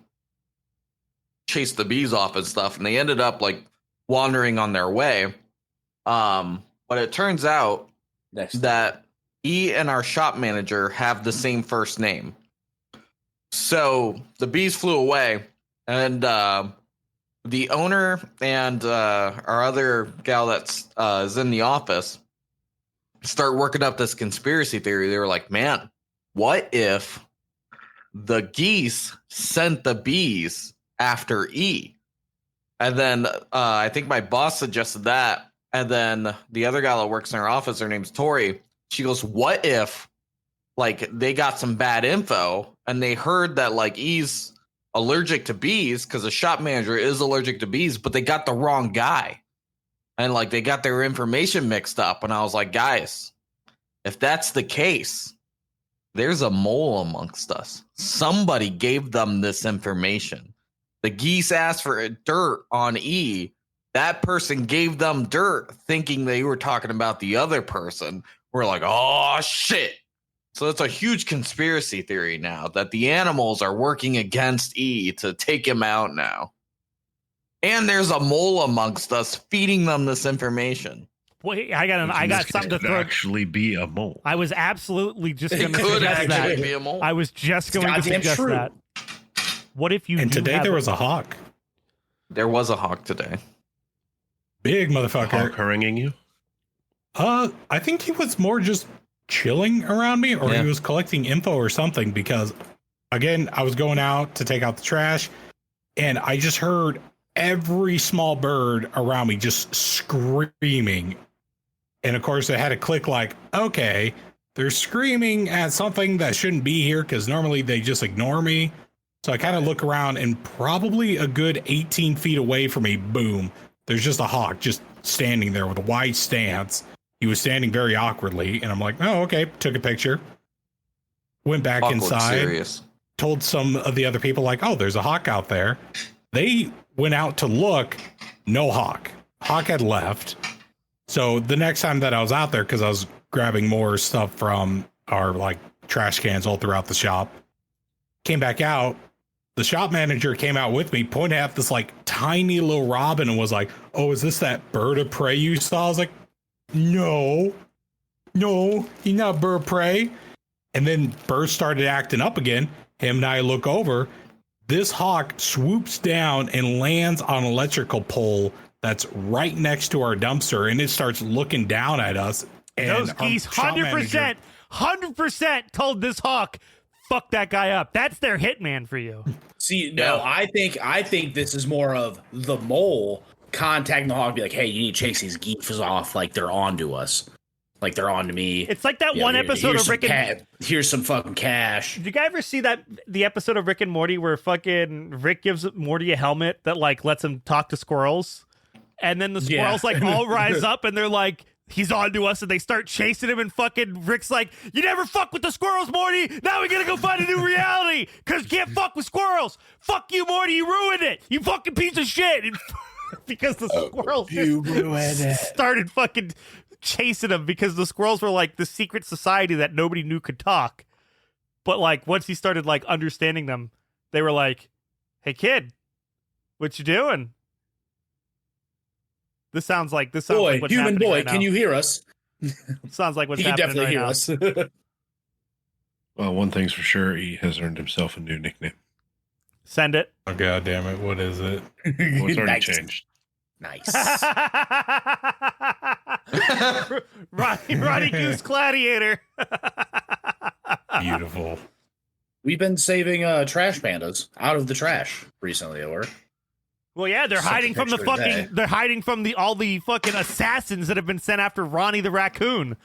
Speaker 1: chase the bees off and stuff, and they ended up like wandering on their way. But it turns out that E and our shop manager have the same first name. So the bees flew away, and the owner and our other gal that's is in the office start working up this conspiracy theory. They were like, man, what if the geese sent the bees after E? And then I think my boss suggested that. And then the other guy that works in our office, her name's Tori. She goes, what if like they got some bad info and they heard that like E's allergic to bees because the shop manager is allergic to bees, but they got the wrong guy. And like they got their information mixed up. And I was like, guys, if that's the case, there's a mole amongst us. Somebody gave them this information. The geese asked for dirt on E. That person gave them dirt thinking they were talking about the other person. We're like, oh, shit. So it's a huge conspiracy theory now that the animals are working against E to take him out now. And there's a mole amongst us feeding them this information.
Speaker 2: wait, I got something to
Speaker 6: Could
Speaker 2: throw.
Speaker 6: actually be a mole.
Speaker 2: I was absolutely just going
Speaker 1: It
Speaker 2: to
Speaker 1: could
Speaker 2: suggest
Speaker 1: actually
Speaker 2: that.
Speaker 1: be a mole.
Speaker 2: I was just going to
Speaker 5: goddamn
Speaker 2: suggest
Speaker 5: true.
Speaker 2: that. What if you?
Speaker 3: And
Speaker 2: do
Speaker 3: today
Speaker 2: have
Speaker 3: there was a hawk.
Speaker 1: There was a hawk today.
Speaker 3: Big motherfucker.
Speaker 6: Hawk haranguing you?
Speaker 3: I think he was more just chilling around me, or
Speaker 1: Yeah.
Speaker 3: he was collecting info or something, because again, I was going out to take out the trash and I just heard every small bird around me just screaming. And of course, I had to click like, okay, they're screaming at something that shouldn't be here because normally they just ignore me. So I kind of look around, and probably a good 18 feet away from me, boom, there's just a hawk just standing there with a wide stance. He was standing very awkwardly, and I'm like, oh, okay, took a picture. Went back
Speaker 1: Hawk looked
Speaker 3: inside,
Speaker 1: serious.
Speaker 3: told some of the other people, like, oh, there's a hawk out there. They went out to look, no hawk. Hawk had left. So the next time that I was out there, because I was grabbing more stuff from our like trash cans all throughout the shop, came back out. The shop manager came out with me, pointed at this like tiny little robin, and was like, oh, is this that bird of prey you saw? I was like, no, he's not a bird of prey. And then birds started acting up again. Him and I look over. This hawk swoops down and lands on an electrical pole that's right next to our dumpster, and it starts looking down at us. And
Speaker 2: those
Speaker 3: our
Speaker 2: geese
Speaker 3: shop manager-
Speaker 2: 100% told this hawk, fuck that guy up. That's their hitman for you.
Speaker 5: See, no,
Speaker 1: Yeah.
Speaker 5: I think this is more of the mole contacting the hawk, be like, hey, you need to chase these geese off, like they're onto us. Like they're on to me.
Speaker 2: It's like that
Speaker 5: Yeah,
Speaker 2: one
Speaker 5: here-
Speaker 2: episode
Speaker 5: here's
Speaker 2: of
Speaker 5: some
Speaker 2: Rick and
Speaker 5: here's some fucking cash.
Speaker 2: Did you guys ever see the episode of Rick and Morty where fucking Rick gives Morty a helmet that like lets him talk to squirrels, and then the squirrels like all rise up and they're like, he's on to us, and they start chasing him, and fucking Rick's like, you never fuck with the squirrels, Morty. Now we gotta go find a new reality because you can't fuck with squirrels. Fuck you, Morty. You ruined it. You fucking piece of shit. And because the squirrels just started fucking chasing him because the squirrels were like the secret society that nobody knew could talk. But like once he started like understanding them, they were like, "Hey kid, what you doing?" This sounds like what's
Speaker 5: Human
Speaker 2: happening
Speaker 5: boy,
Speaker 2: right now.
Speaker 5: can you hear us?
Speaker 2: Sounds like what's
Speaker 5: He can
Speaker 2: happening
Speaker 5: definitely
Speaker 2: right
Speaker 5: hear
Speaker 2: now.
Speaker 5: us.
Speaker 6: Well, one thing's for sure, he has earned himself a new nickname.
Speaker 2: Send it.
Speaker 3: Oh god damn it! What is it?
Speaker 6: Well, it's already
Speaker 5: Nice.
Speaker 6: changed.
Speaker 5: Nice.
Speaker 2: Ronnie Goose Gladiator.
Speaker 3: Beautiful.
Speaker 5: We've been saving trash pandas out of the trash recently at work.
Speaker 2: Well, yeah, they're
Speaker 5: Such a
Speaker 2: hiding from the
Speaker 5: picture
Speaker 2: fucking.
Speaker 5: today.
Speaker 2: They're hiding from all the fucking assassins that have been sent after Ronnie the raccoon.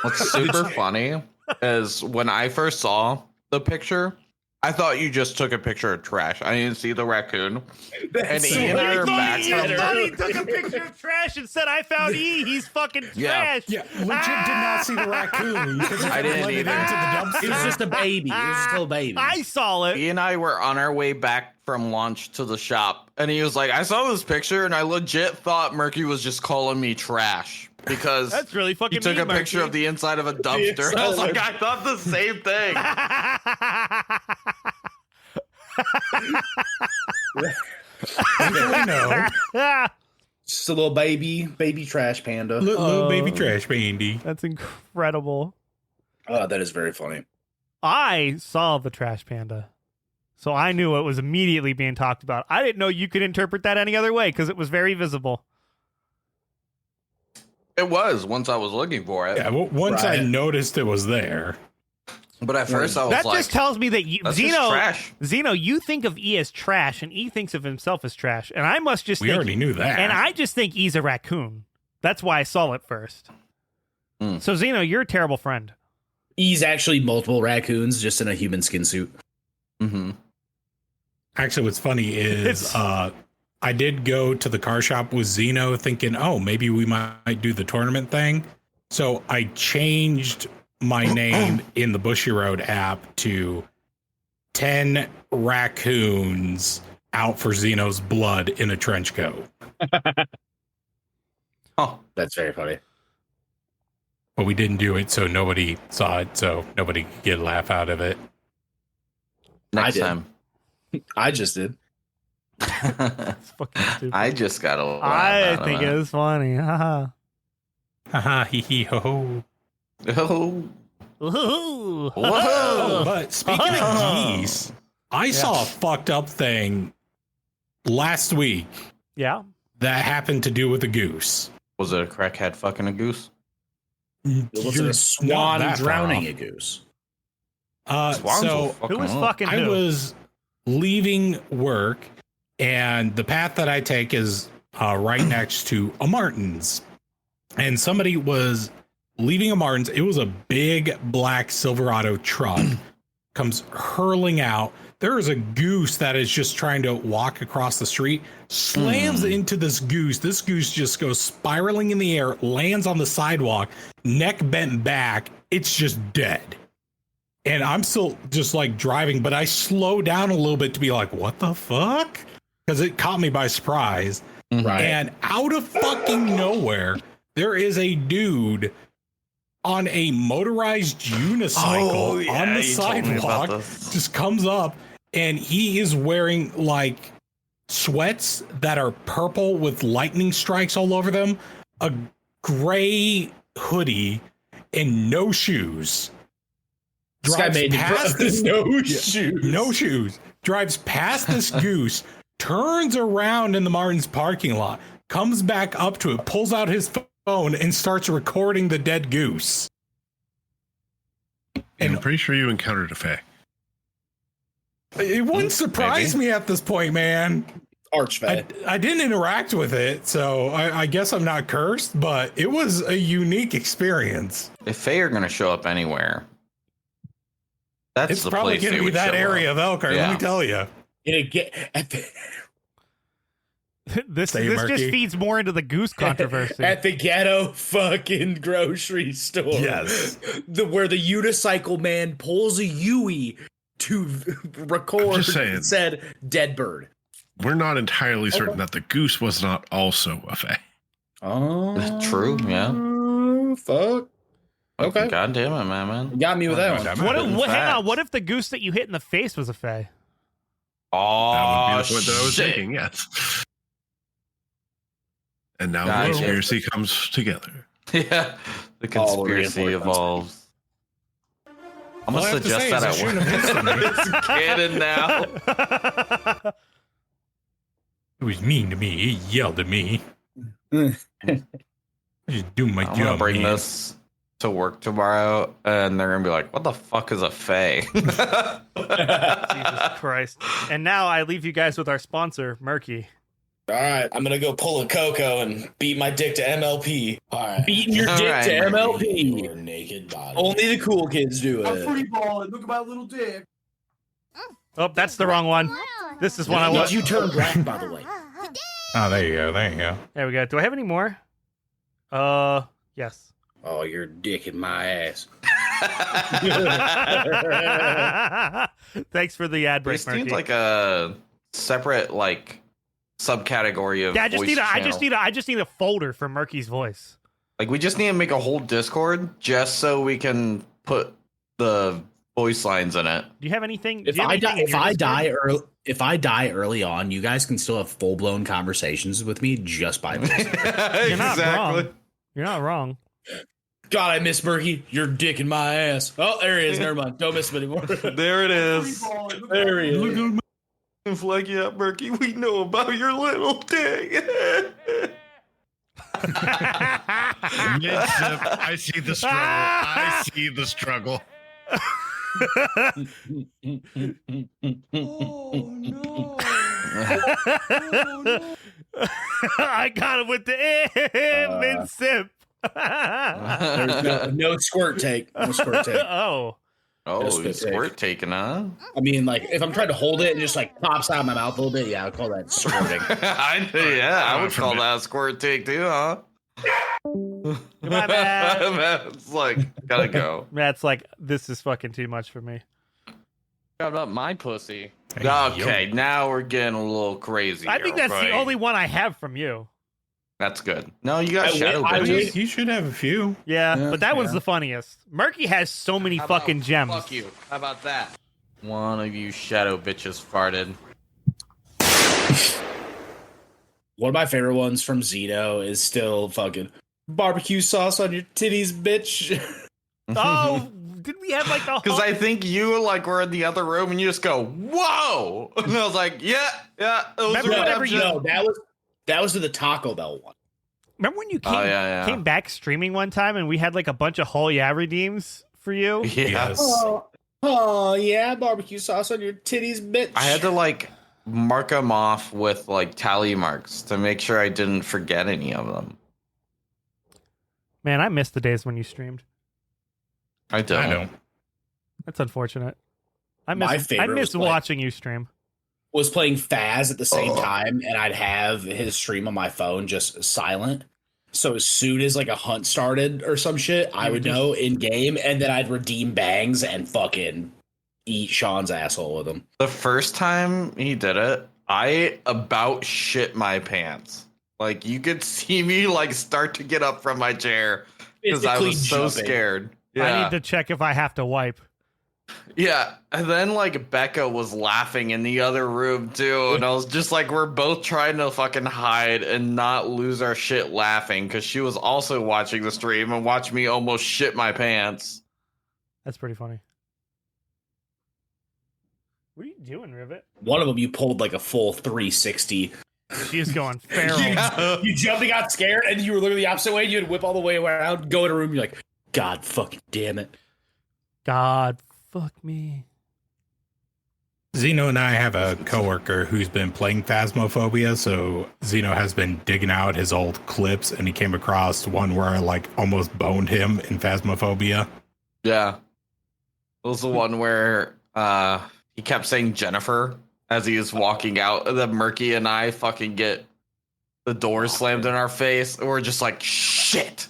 Speaker 1: What's super funny is when I first saw the picture, I thought you just took a picture of trash. I didn't see the raccoon. And
Speaker 5: so
Speaker 1: Ian and I
Speaker 2: I
Speaker 1: are
Speaker 2: thought
Speaker 1: back
Speaker 2: he,
Speaker 1: from
Speaker 2: I thought he took a picture of trash and said, "I found E. He's fucking
Speaker 1: Yeah.
Speaker 2: trash."
Speaker 3: Yeah, legit did not see the raccoon because
Speaker 1: I didn't
Speaker 3: let it
Speaker 1: either.
Speaker 3: into the
Speaker 5: It was
Speaker 3: dumpster.
Speaker 5: just a baby. It was just a little baby.
Speaker 2: I saw it.
Speaker 1: He and I were on our way back from lunch to the shop, and he was like, I saw this picture, and I legit thought Murky was just calling me trash because
Speaker 2: That's really
Speaker 1: he
Speaker 2: fucking.
Speaker 1: took
Speaker 2: mean,
Speaker 1: a picture
Speaker 2: Marky.
Speaker 1: of the inside of a dumpster. I was like, I thought the same thing.
Speaker 3: Thankfully, no.
Speaker 5: Just a little baby trash panda.
Speaker 3: Little baby trash bandy.
Speaker 2: That's incredible.
Speaker 5: Oh, that is very funny.
Speaker 2: I saw the trash panda, so I knew it was immediately being talked about. I didn't know you could interpret that any other way because it was very visible.
Speaker 1: It was once I was looking for it.
Speaker 3: Yeah, once I
Speaker 5: Right.
Speaker 3: noticed it was there.
Speaker 1: But at first I was
Speaker 2: That
Speaker 1: like,
Speaker 2: just tells me that you,
Speaker 1: that's just trash.
Speaker 2: Zeno, you think of E as trash, and E thinks of himself as trash, and I must just
Speaker 3: We
Speaker 2: think,
Speaker 3: already knew that.
Speaker 2: and I just think E's a raccoon. That's why I saw it first.
Speaker 1: Mm.
Speaker 2: So Zeno, you're a terrible friend.
Speaker 5: He's actually multiple raccoons just in a human skin suit.
Speaker 1: Mm-hmm.
Speaker 3: Actually, what's funny is I did go to the car shop with Zeno thinking, oh, maybe we might do the tournament thing. So I changed my name in the Bushy Road app to 10 raccoons out for Zeno's blood in a trench coat.
Speaker 1: Oh,
Speaker 5: That's very funny.
Speaker 3: But we didn't do it, so nobody saw it, so nobody could get a laugh out of it.
Speaker 1: next
Speaker 5: did.
Speaker 1: time.
Speaker 5: I just did.
Speaker 2: It's fucking stupid.
Speaker 1: I just got a laugh
Speaker 2: I
Speaker 1: out of
Speaker 2: think
Speaker 1: it.
Speaker 2: it was funny. Haha.
Speaker 3: Haha, hee hee ho ho.
Speaker 1: Oh,
Speaker 2: Woohoo.
Speaker 1: Whoa.
Speaker 3: But speaking of geese, I saw a fucked up thing last week
Speaker 2: Yeah.
Speaker 3: that happened to do with a goose.
Speaker 1: was it a crackhead fucking a goose?
Speaker 5: It was
Speaker 3: You're
Speaker 5: a
Speaker 3: not
Speaker 5: swan
Speaker 3: that far
Speaker 5: drowning
Speaker 3: off.
Speaker 5: a goose.
Speaker 1: Swans will
Speaker 3: So
Speaker 1: fuck
Speaker 2: Who was
Speaker 1: 'em up.
Speaker 2: fucking
Speaker 3: I
Speaker 2: who?
Speaker 3: was leaving work, and the path that I take is right next to a Martin's. And somebody was leaving a Martin's. It was a big black Silverado truck, comes hurling out. There is a goose that is just trying to walk across the street, slams into this goose. This goose just goes spiraling in the air, lands on the sidewalk, neck bent back. It's just dead. And I'm still just like driving, but I slow down a little bit to be like, what the fuck? Because it caught me by surprise.
Speaker 5: Right.
Speaker 3: And out of fucking nowhere, there is a dude on a motorized unicycle on the
Speaker 1: you told me about
Speaker 3: sidewalk,
Speaker 1: this.
Speaker 3: just comes up, and he is wearing like sweats that are purple with lightning strikes all over them, a gray hoodie, and no shoes.
Speaker 5: This guy
Speaker 3: Drives
Speaker 5: made
Speaker 3: past this
Speaker 5: no shoes.
Speaker 3: no shoes. Drives past this goose, turns around in the Martin's parking lot, comes back up to it, pulls out his phone, and starts recording the dead goose.
Speaker 6: And I'm pretty sure you encountered a fact.
Speaker 3: It wouldn't surprise me at this point, man.
Speaker 5: Archfey.
Speaker 3: I didn't interact with it, so I guess I'm not cursed, but it was a unique experience.
Speaker 1: If Fae are gonna show up anywhere, that's
Speaker 3: It's
Speaker 1: the
Speaker 3: probably
Speaker 1: place
Speaker 3: going
Speaker 1: they
Speaker 3: to be
Speaker 1: would
Speaker 3: that
Speaker 1: show
Speaker 3: area
Speaker 1: up.
Speaker 3: of Elkhart, let
Speaker 1: Yeah.
Speaker 3: me tell you.
Speaker 2: This
Speaker 3: Say,
Speaker 2: just
Speaker 3: Murky.
Speaker 2: feeds more into the Goose controversy.
Speaker 5: At the ghetto fucking grocery store.
Speaker 3: Yes.
Speaker 5: Where the unicycle man pulls a Yui to record
Speaker 6: I'm just saying.
Speaker 5: said dead bird.
Speaker 6: We're not entirely certain that the goose was not also a fae.
Speaker 5: Oh.
Speaker 1: True, yeah.
Speaker 5: Fuck. Okay.
Speaker 1: God damn it, man.
Speaker 5: You got me with that one.
Speaker 2: What if,
Speaker 1: Hidden
Speaker 2: hang on,
Speaker 1: facts.
Speaker 2: what if the goose that you hit in the face was a fae?
Speaker 1: Oh,
Speaker 6: That would be the point that I was
Speaker 1: shit.
Speaker 6: thinking, yes. And now
Speaker 1: God,
Speaker 6: the
Speaker 1: yeah.
Speaker 6: conspiracy comes together.
Speaker 1: Yeah, the
Speaker 5: All the
Speaker 1: conspiracy
Speaker 5: reinforcements.
Speaker 1: evolves. I'm
Speaker 3: All I
Speaker 1: gonna
Speaker 3: have to
Speaker 1: suggest
Speaker 3: say
Speaker 1: that
Speaker 3: is I
Speaker 1: at
Speaker 3: shouldn't have hit somebody.
Speaker 1: work. It's canon now.
Speaker 3: It was mean to me. He yelled at me. I just do my
Speaker 1: I'm gonna
Speaker 3: job.
Speaker 1: bring
Speaker 3: man.
Speaker 1: this to work tomorrow, and they're gonna be like, "What the fuck is a fae?"
Speaker 2: Jesus Christ. And now I leave you guys with our sponsor, Murky.
Speaker 7: All right, I'm gonna go pull a Coco and beat my dick to MLP. All right,
Speaker 5: Beating your
Speaker 1: All
Speaker 5: dick
Speaker 1: right,
Speaker 5: to
Speaker 1: Murky.
Speaker 5: MLP.
Speaker 7: your naked body.
Speaker 5: Only the cool kids do it.
Speaker 7: balling. Look at my little dick.
Speaker 2: Oh, that's the wrong one. This is one I
Speaker 5: Did
Speaker 2: want.
Speaker 5: you turn black, by the way?
Speaker 3: Oh, there you go. There you go.
Speaker 2: There we go. Do I have any more? Yes.
Speaker 5: Oh, your dick in my ass.
Speaker 2: Thanks for the ad break,
Speaker 1: This
Speaker 2: Murky.
Speaker 1: seems like a separate subcategory of
Speaker 2: Yeah, I just
Speaker 1: voice
Speaker 2: need
Speaker 1: channel.
Speaker 2: I just need a folder for Murky's voice.
Speaker 1: Like, we just need to make a whole Discord just so we can put the voice lines in it.
Speaker 2: Do you have anything?
Speaker 5: If
Speaker 2: do you have
Speaker 5: I
Speaker 2: anything
Speaker 5: die,
Speaker 2: in
Speaker 5: if
Speaker 2: your
Speaker 5: I
Speaker 2: Discord?
Speaker 5: die early, if I die early on, you guys can still have full blown conversations with me just by voice.
Speaker 2: You're not wrong. You're not wrong.
Speaker 5: God, I miss Murky. Your dick in my ass. Oh, there he is. Never mind. Don't miss him anymore.
Speaker 1: There it is.
Speaker 5: There he is.
Speaker 1: It's like, yeah, Murky, we know about your little dick.
Speaker 6: Mid-sip, I see the struggle. I see the struggle.
Speaker 2: I got him with the mid sip.
Speaker 5: There's no squirt take. No squirt take.
Speaker 2: Oh.
Speaker 1: Oh,
Speaker 5: Just
Speaker 1: you
Speaker 5: the dick.
Speaker 1: squirt taking, huh?
Speaker 5: I mean, like, if I'm trying to hold it and just like pops out of my mouth a little bit, yeah, I'll call that squirting.
Speaker 1: I would call that a squirt take too, huh?
Speaker 2: My bad.
Speaker 1: It's like, gotta go.
Speaker 2: Matt's like, this is fucking too much for me.
Speaker 1: Grabbed up my pussy.
Speaker 3: Hey,
Speaker 1: Okay, now we're getting a little crazy.
Speaker 2: I think
Speaker 1: here,
Speaker 2: that's the
Speaker 1: right?
Speaker 2: only one I have from you.
Speaker 1: That's good. No, you got
Speaker 5: I
Speaker 1: shadow
Speaker 5: wi- I
Speaker 1: bitches.
Speaker 5: wish-
Speaker 3: You should have a few.
Speaker 2: Yeah,
Speaker 5: Yeah,
Speaker 2: but that one's
Speaker 5: yeah.
Speaker 2: the funniest. Murky has so many
Speaker 1: How about,
Speaker 2: fucking gems.
Speaker 1: Fuck you. How about that? One of you shadow bitches farted.
Speaker 5: One of my favorite ones from Zeno is still fucking barbecue sauce on your titties, bitch.
Speaker 2: Oh, did we have like the
Speaker 1: Because
Speaker 2: whole...
Speaker 1: I think you were in the other room and you just go, whoa! And I was like, yeah. Those
Speaker 2: Remember
Speaker 1: are
Speaker 2: whenever you-
Speaker 1: redemption.
Speaker 5: No, that was to the Taco Bell one.
Speaker 2: Remember when you
Speaker 1: Oh, yeah.
Speaker 2: came back streaming one time and we had like a bunch of whole yeah redeems for you?
Speaker 1: Yeah.
Speaker 3: Yes.
Speaker 5: Oh yeah, barbecue sauce on your titties, bitch.
Speaker 1: I had to mark them off with tally marks to make sure I didn't forget any of them.
Speaker 2: Man, I miss the days when you streamed.
Speaker 1: I don't.
Speaker 3: I know.
Speaker 2: That's unfortunate. I
Speaker 5: My
Speaker 2: miss
Speaker 5: favorite was, like-
Speaker 2: watching you stream.
Speaker 5: was playing Faz at the same time, and I'd have his stream on my phone just silent. So as soon as a hunt started or some shit, I would know in game, and then I'd redeem bangs and fucking eat Sean's asshole with him.
Speaker 1: The first time he did it, I about shit my pants. You could see me start to get up from my chair because I
Speaker 5: Physically
Speaker 1: was so
Speaker 5: jumping.
Speaker 1: scared.
Speaker 2: I
Speaker 1: Yeah.
Speaker 2: need to check if I have to wipe.
Speaker 1: Yeah, and then Becca was laughing in the other room too, and I was just we're both trying to fucking hide and not lose our shit laughing because she was also watching the stream and watched me almost shit my pants.
Speaker 2: That's pretty funny. What are you doing, Rivet?
Speaker 5: One of them, you pulled a full 360.
Speaker 2: She is going feral.
Speaker 1: Yeah.
Speaker 5: You jumped and got scared, and you were looking the opposite way. You'd whip all the way around, go in a room. You're like, God fucking damn it.
Speaker 2: God, fuck me.
Speaker 3: Zeno and I have a coworker who's been playing Phasmophobia, so Zeno has been digging out his old clips, and he came across one where I like almost boned him in Phasmophobia.
Speaker 1: Yeah. It was the one where he kept saying Jennifer as he was walking out. The Murky and I fucking get the door slammed in our face. And we're just like, shit.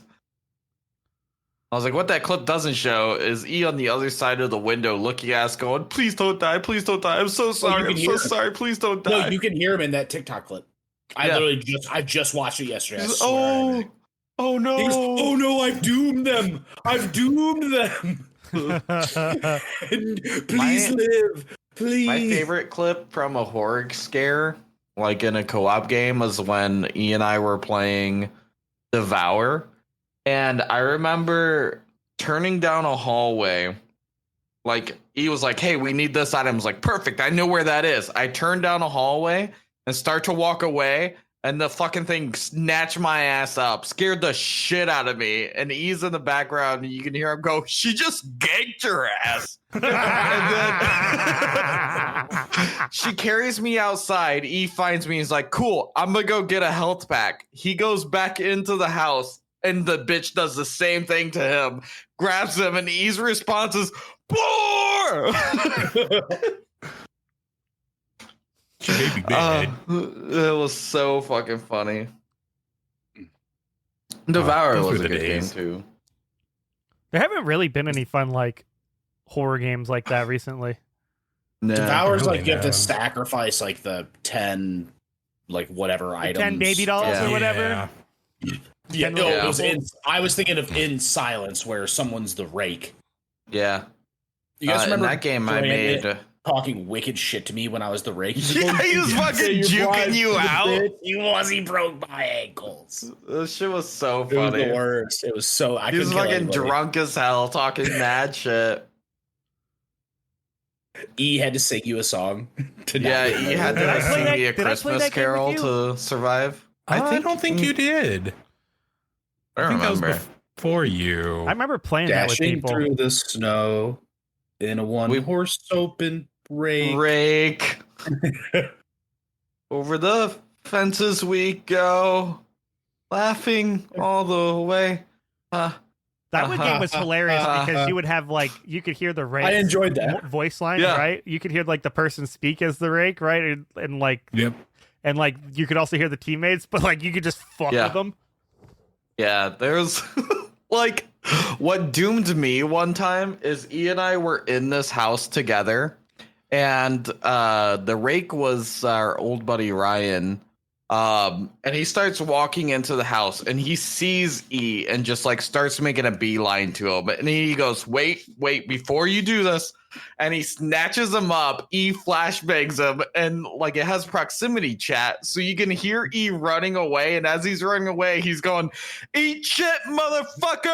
Speaker 1: I was like, what that clip doesn't show is E on the other side of the window looking at us going, please don't die, please don't die. I'm so sorry, I'm so sorry, please don't die.
Speaker 5: No, you can hear him in that TikTok clip. I just watched it yesterday. I swear.
Speaker 1: Oh no.
Speaker 5: He goes, oh no, I've doomed them. I've doomed them. Please live. Please.
Speaker 1: My favorite clip from a horror scare, like in a co-op game, was when E and I were playing Devour. And I remember turning down a hallway. Like, he was like, hey, we need this item. I was like, perfect. I know where that is. I turn down a hallway and start to walk away. And the fucking thing snatched my ass up, scared the shit out of me. And E's in the background, and you can hear him go, she just ganked her ass. And then she carries me outside. E finds me. He's like, cool, I'm going to go get a health pack. He goes back into the house. And the bitch does the same thing to him, grabs him, and E's response is, "Boar!" It was so fucking funny. Devour was a good game too.
Speaker 2: There haven't really been any fun like horror games like that recently.
Speaker 1: No,
Speaker 5: Devour's
Speaker 3: really
Speaker 5: like you have to
Speaker 3: no.
Speaker 5: sacrifice like the 10 like whatever items.
Speaker 2: 10 baby dolls or whatever.
Speaker 5: Yeah, no,
Speaker 1: Yeah.
Speaker 5: it was I was thinking of In Silence where someone's the rake.
Speaker 1: Yeah,
Speaker 5: You guys
Speaker 1: in
Speaker 5: remember
Speaker 1: that game I
Speaker 5: Brandon
Speaker 1: made.
Speaker 5: talking wicked shit to me when I was the rake?
Speaker 1: Yeah, he was fucking juking you out.
Speaker 5: He broke my ankles.
Speaker 1: This shit was so
Speaker 5: It was
Speaker 1: funny.
Speaker 5: the worst. It was so I
Speaker 1: He was
Speaker 5: couldn't kill
Speaker 1: fucking
Speaker 5: anybody.
Speaker 1: drunk as hell, talking mad shit.
Speaker 5: E had to sing you a song. To
Speaker 1: Yeah,
Speaker 5: not get
Speaker 1: you had
Speaker 2: Did I
Speaker 1: to
Speaker 2: play
Speaker 1: sing
Speaker 2: that-
Speaker 1: me a
Speaker 2: did I play
Speaker 1: Christmas
Speaker 2: that game
Speaker 1: Carol
Speaker 2: with you?
Speaker 1: to survive.
Speaker 3: I don't think you did.
Speaker 1: I
Speaker 3: think that was
Speaker 1: remember.
Speaker 3: before you.
Speaker 2: I remember playing that with
Speaker 5: dashing
Speaker 2: people.
Speaker 5: through the snow in a one-horse open rake.
Speaker 1: Rake. Over the fences we go, laughing all the way.
Speaker 2: That one game was hilarious because you would have like you could hear the rake.
Speaker 5: I enjoyed that.
Speaker 2: Voice line,
Speaker 1: Yeah.
Speaker 2: right? You could hear like the person speak as the rake, right? And like
Speaker 3: Yep.
Speaker 2: and like you could also hear the teammates, but like you could just fuck
Speaker 1: Yeah.
Speaker 2: with them.
Speaker 1: Yeah, there's like what doomed me one time is E and I were in this house together, and the rake was our old buddy Ryan. And he starts walking into the house and he sees E and just like starts making a beeline to him. And he goes, wait, before you do this. And he snatches him up. E flashbangs him and like it has proximity chat. So you can hear E running away. And as he's running away, he's going, eat shit, motherfucker.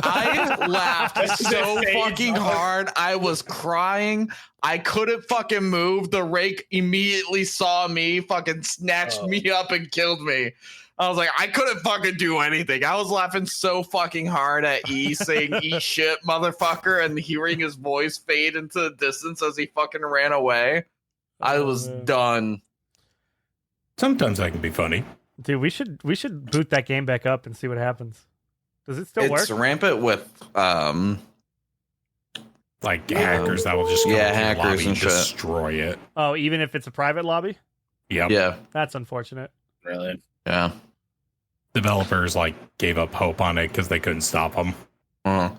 Speaker 1: I laughed so fucking hard. I was crying. I couldn't fucking move. The rake immediately saw me, fucking snatched me up and killed me. I was like, I couldn't fucking do anything. I was laughing so fucking hard at E saying, eat shit, motherfucker, and hearing his voice fade into the distance as he fucking ran away. I was done.
Speaker 3: Sometimes that can be funny.
Speaker 2: Dude, we should boot that game back up and see what happens. Does it still
Speaker 1: It's
Speaker 2: work?
Speaker 1: rampant with
Speaker 3: Like hackers that will just go
Speaker 1: Yeah,
Speaker 3: into your
Speaker 1: hackers
Speaker 3: lobby
Speaker 1: and
Speaker 3: and
Speaker 1: shit.
Speaker 3: destroy it.
Speaker 2: Oh, even if it's a private lobby?
Speaker 3: Yep.
Speaker 1: yeah.
Speaker 2: That's unfortunate.
Speaker 5: Really?
Speaker 1: Yeah.
Speaker 3: Developers like gave up hope on it because they couldn't stop them.
Speaker 1: Uh,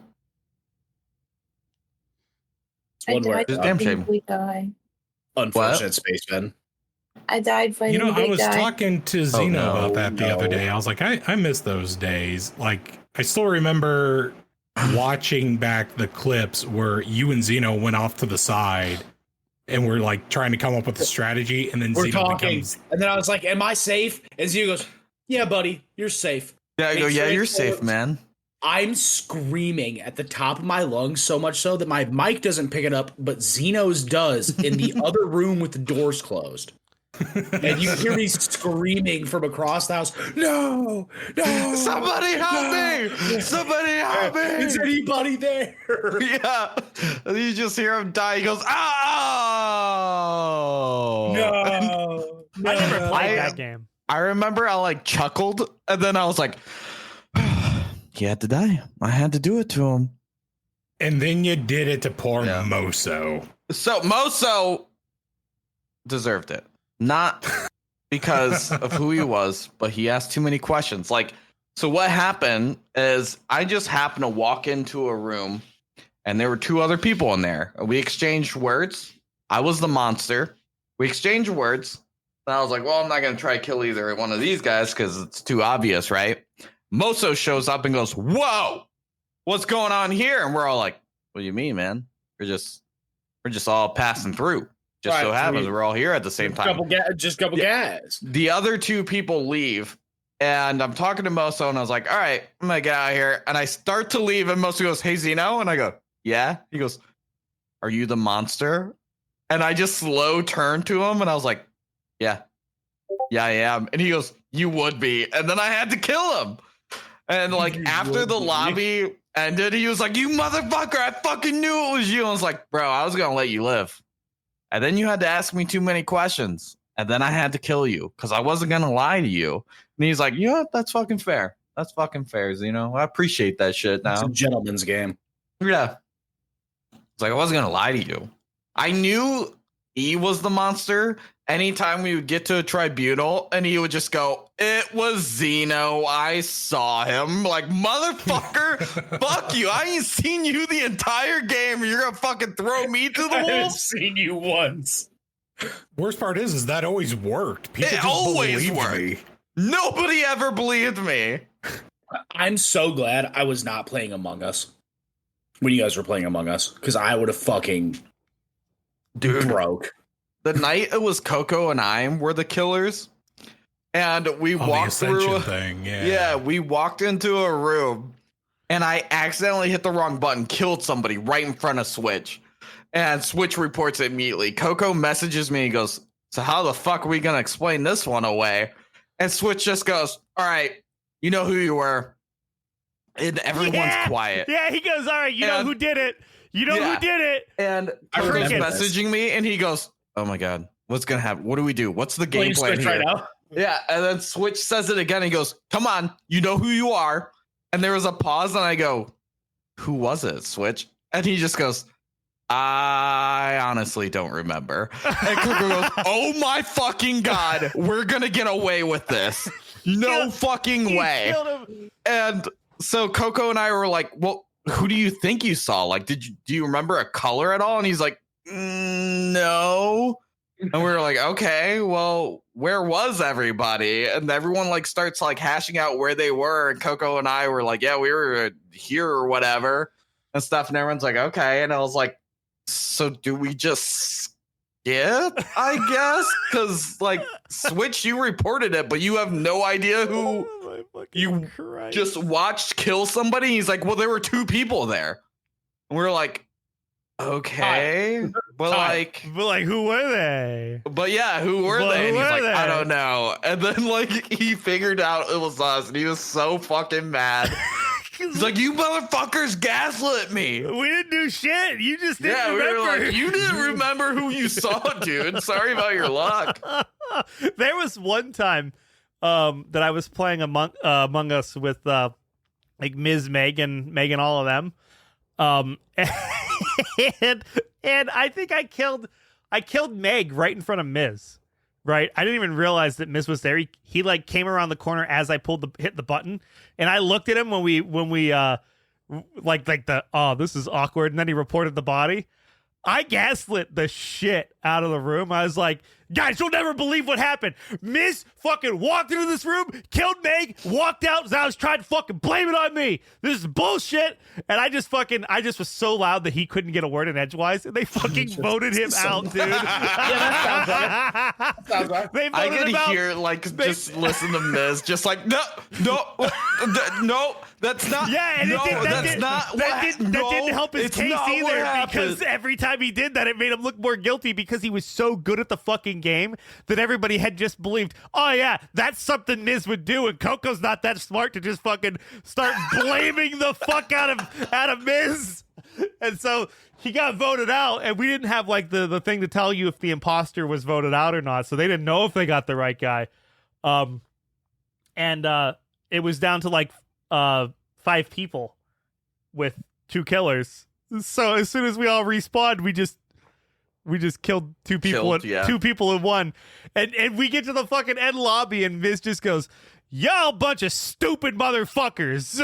Speaker 5: It's one where
Speaker 1: It's a damn shame.
Speaker 4: We die.
Speaker 5: unfortunate spaceman.
Speaker 4: I died fighting
Speaker 3: You know,
Speaker 4: the big
Speaker 3: I was
Speaker 4: guy.
Speaker 3: talking to Zeno
Speaker 1: no,
Speaker 3: about that the other day. I was like, I miss those days. Like, I still remember watching back the clips where you and Zeno went off to the side and we're like trying to come up with a strategy, and then
Speaker 5: We're
Speaker 3: Zeno
Speaker 5: talking,
Speaker 3: becomes
Speaker 5: and then I was like, "Am I safe?" And Zeno goes, "Yeah, buddy, you're safe."
Speaker 1: yeah, I go,
Speaker 5: Make
Speaker 1: yeah,
Speaker 5: sure
Speaker 1: you're
Speaker 5: it's
Speaker 1: safe,
Speaker 5: closed.
Speaker 1: man.
Speaker 5: I'm screaming at the top of my lungs so much so that my mic doesn't pick it up, but Zeno's does in the other room with the doors closed. And you hear me screaming from across the house, no,
Speaker 1: Somebody help me! Somebody help me!
Speaker 5: Is anybody there?
Speaker 1: Yeah. And you just hear him die. He goes, oh!
Speaker 5: No.
Speaker 2: I never played that game.
Speaker 1: I remember I like chuckled, and then I was like, he had to die. I had to do it to him.
Speaker 3: And then you did it to poor
Speaker 1: Yeah.
Speaker 3: Moso.
Speaker 1: So Moso deserved it. Not because of who he was, but he asked too many questions. Like, so what happened is I just happened to walk into a room and there were two other people in there. We exchanged words. I was the monster. We exchanged words. And I was like, well, I'm not going to try to kill either one of these guys because it's too obvious, right? Moso shows up and goes, whoa, what's going on here? And we're all like, what do you mean, man? We're just all passing through. Just so happens we're all here at the same time.
Speaker 5: Couple gas.
Speaker 1: The other two people leave, and I'm talking to Moso, and I was like, all right, I'm going to get out of here. And I start to leave, and Moso goes, hey, Zeno? And I go, yeah. He goes, are you the monster? And I just slow turned to him, and I was like, yeah, I am. And he goes, you would be. And then I had to kill him. And like after the lobby ended, he was like, you motherfucker, I fucking knew it was you. I was like, bro, I was going to let you live. And then you had to ask me too many questions. And then I had to kill you because I wasn't going to lie to you. And he's like, you know what? That's fucking fair. That's fucking fair. You know, I appreciate that shit now.
Speaker 5: It's a gentleman's game.
Speaker 1: Yeah. It's like, I wasn't going to lie to you. I knew he was the monster. Anytime we would get to a tribunal and he would just go, it was Zeno. I saw him. Like, motherfucker, fuck you. I ain't seen you the entire game. You're going to fucking throw me to the
Speaker 5: I haven't
Speaker 1: wolves?
Speaker 5: seen you once.
Speaker 3: Worst part is that always worked. People
Speaker 1: It
Speaker 3: just
Speaker 1: always
Speaker 3: believed
Speaker 1: worked.
Speaker 3: me.
Speaker 1: Nobody ever believed me.
Speaker 5: I'm so glad I was not playing Among Us when you guys were playing Among Us, because I would have fucking broke.
Speaker 1: The night it was Coco and I were the killers, and we walked
Speaker 3: the Ascension
Speaker 1: through.
Speaker 3: thing.
Speaker 1: Yeah, we walked into a room, and I accidentally hit the wrong button, killed somebody right in front of Switch, and Switch reports it immediately. Coco messages me and goes, "So how the fuck are we gonna explain this one away?" And Switch just goes, "All right, you know who you were," and everyone's quiet.
Speaker 2: Yeah, he goes, all right, you know who did it. You know who did it.
Speaker 1: And
Speaker 5: I
Speaker 1: Coco's
Speaker 5: remember
Speaker 1: messaging me, and he goes, "Oh my god, what's gonna happen? What do we do? What's the game plan here?"
Speaker 5: Right now?
Speaker 1: Yeah, and then Switch says it again. He goes, "Come on, you know who you are." And there was a pause, and I go, "Who was it, Switch?" And he just goes, "I honestly don't remember." And Coco goes, "Oh my fucking god, we're gonna get away with this. No fucking way." And so Coco and I were like, "Well, who do you think you saw? Like, do you remember a color at all?" And he's like, "No." And we were like, "Okay, well, where was everybody?" And everyone like starts like hashing out where they were. And Coco and I were like, "Yeah, we were here or whatever," and stuff. And everyone's like, "Okay." And I was like, "So do we just skip, I guess?" Because like Switch, you reported it, but you have no idea who you just watched kill somebody. He's like, "Well, there were two people there." And we're like, "Okay, but like,
Speaker 2: who were they?
Speaker 1: but yeah, who were
Speaker 2: But
Speaker 1: they?" And
Speaker 2: who
Speaker 1: he's
Speaker 2: were
Speaker 1: like,
Speaker 2: they?
Speaker 1: "I don't know." And then like he figured out it was us, and he was so fucking mad. He's like, "You motherfuckers gaslit me."
Speaker 2: We didn't do shit. You just didn't
Speaker 1: Yeah, we
Speaker 2: remember.
Speaker 1: were like, "You didn't remember who you saw, dude. Sorry about your luck."
Speaker 2: There was one time that I was playing Among Us with like Ms. Megan, all of them. And I think I killed Meg right in front of Ms. Right, I didn't even realize that Miz was there. He like came around the corner as I hit the button, and I looked at him when we this is awkward, and then he reported the body. I gaslit the shit out of the room. I was like, "Guys, you'll never believe what happened. Miz fucking walked into this room, killed Meg, walked out as I was trying to fucking blame it on me. This is bullshit." And I just was so loud that he couldn't get a word in edgewise, and they fucking voted him out, dude.
Speaker 5: Yeah, that sounds right.
Speaker 2: They
Speaker 1: I
Speaker 2: voted
Speaker 1: could
Speaker 2: him out.
Speaker 1: hear like just listen to Miz, just like no, That's not.
Speaker 2: Yeah, and
Speaker 1: no,
Speaker 2: that
Speaker 1: no,
Speaker 2: didn't help his
Speaker 1: it's
Speaker 2: case
Speaker 1: not what
Speaker 2: either
Speaker 1: happened.
Speaker 2: because every time he did that, it made him look more guilty because he was so good at the fucking game that everybody had just believed, oh yeah, that's something Miz would do, and Coco's not that smart to just fucking start blaming the fuck out of Miz. And so he got voted out, and we didn't have like the thing to tell you if the imposter was voted out or not, so they didn't know if they got the right guy. It was down to like 5 people with 2 killers. So as soon as we all respawned, we just killed 2 people.
Speaker 1: Killed,
Speaker 2: 2 people in one, and we get to the fucking end lobby, and Miz just goes, "Y'all bunch of stupid motherfuckers."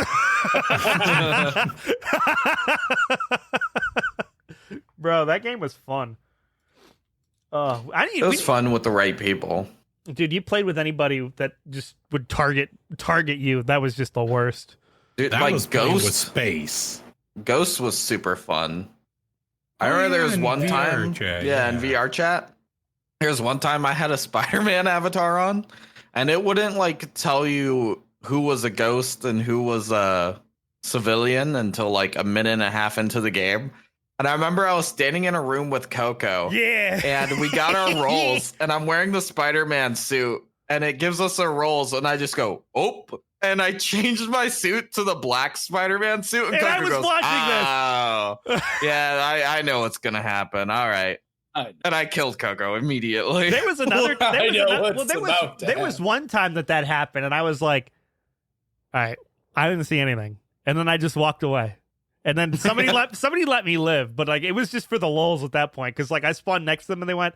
Speaker 2: Bro, that game was fun.
Speaker 1: It was fun with the right people.
Speaker 2: Dude, you played with anybody that just would target you. That was just the worst.
Speaker 1: Dude,
Speaker 3: That
Speaker 1: like
Speaker 3: was playing with
Speaker 1: Ghost.
Speaker 3: space.
Speaker 1: Ghost was super fun. I
Speaker 3: Oh,
Speaker 1: remember
Speaker 3: yeah,
Speaker 1: there was
Speaker 3: in
Speaker 1: one
Speaker 3: VR
Speaker 1: time,
Speaker 3: chat,
Speaker 1: yeah, in
Speaker 3: yeah.
Speaker 1: VR chat. There was one time I had a Spider-Man avatar on, and it wouldn't like tell you who was a ghost and who was a civilian until like a minute and a half into the game. And I remember I was standing in a room with Coco.
Speaker 2: Yeah.
Speaker 1: And we got our roles, and I'm wearing the Spider-Man suit, and it gives us our roles, and I just go, oh, and I changed my suit to the black Spider-Man suit, and
Speaker 2: And I
Speaker 1: Coco
Speaker 2: was
Speaker 1: goes,
Speaker 2: watching
Speaker 1: oh, yeah, I know what's gonna happen. All right, and I killed Coco immediately.
Speaker 2: There was another.
Speaker 7: I know what's about to
Speaker 2: there was one time that happened, and I was like, "All right, I didn't see anything," and then I just walked away. And then somebody let me live, but like it was just for the lulz at that point because like I spawned next to them and they went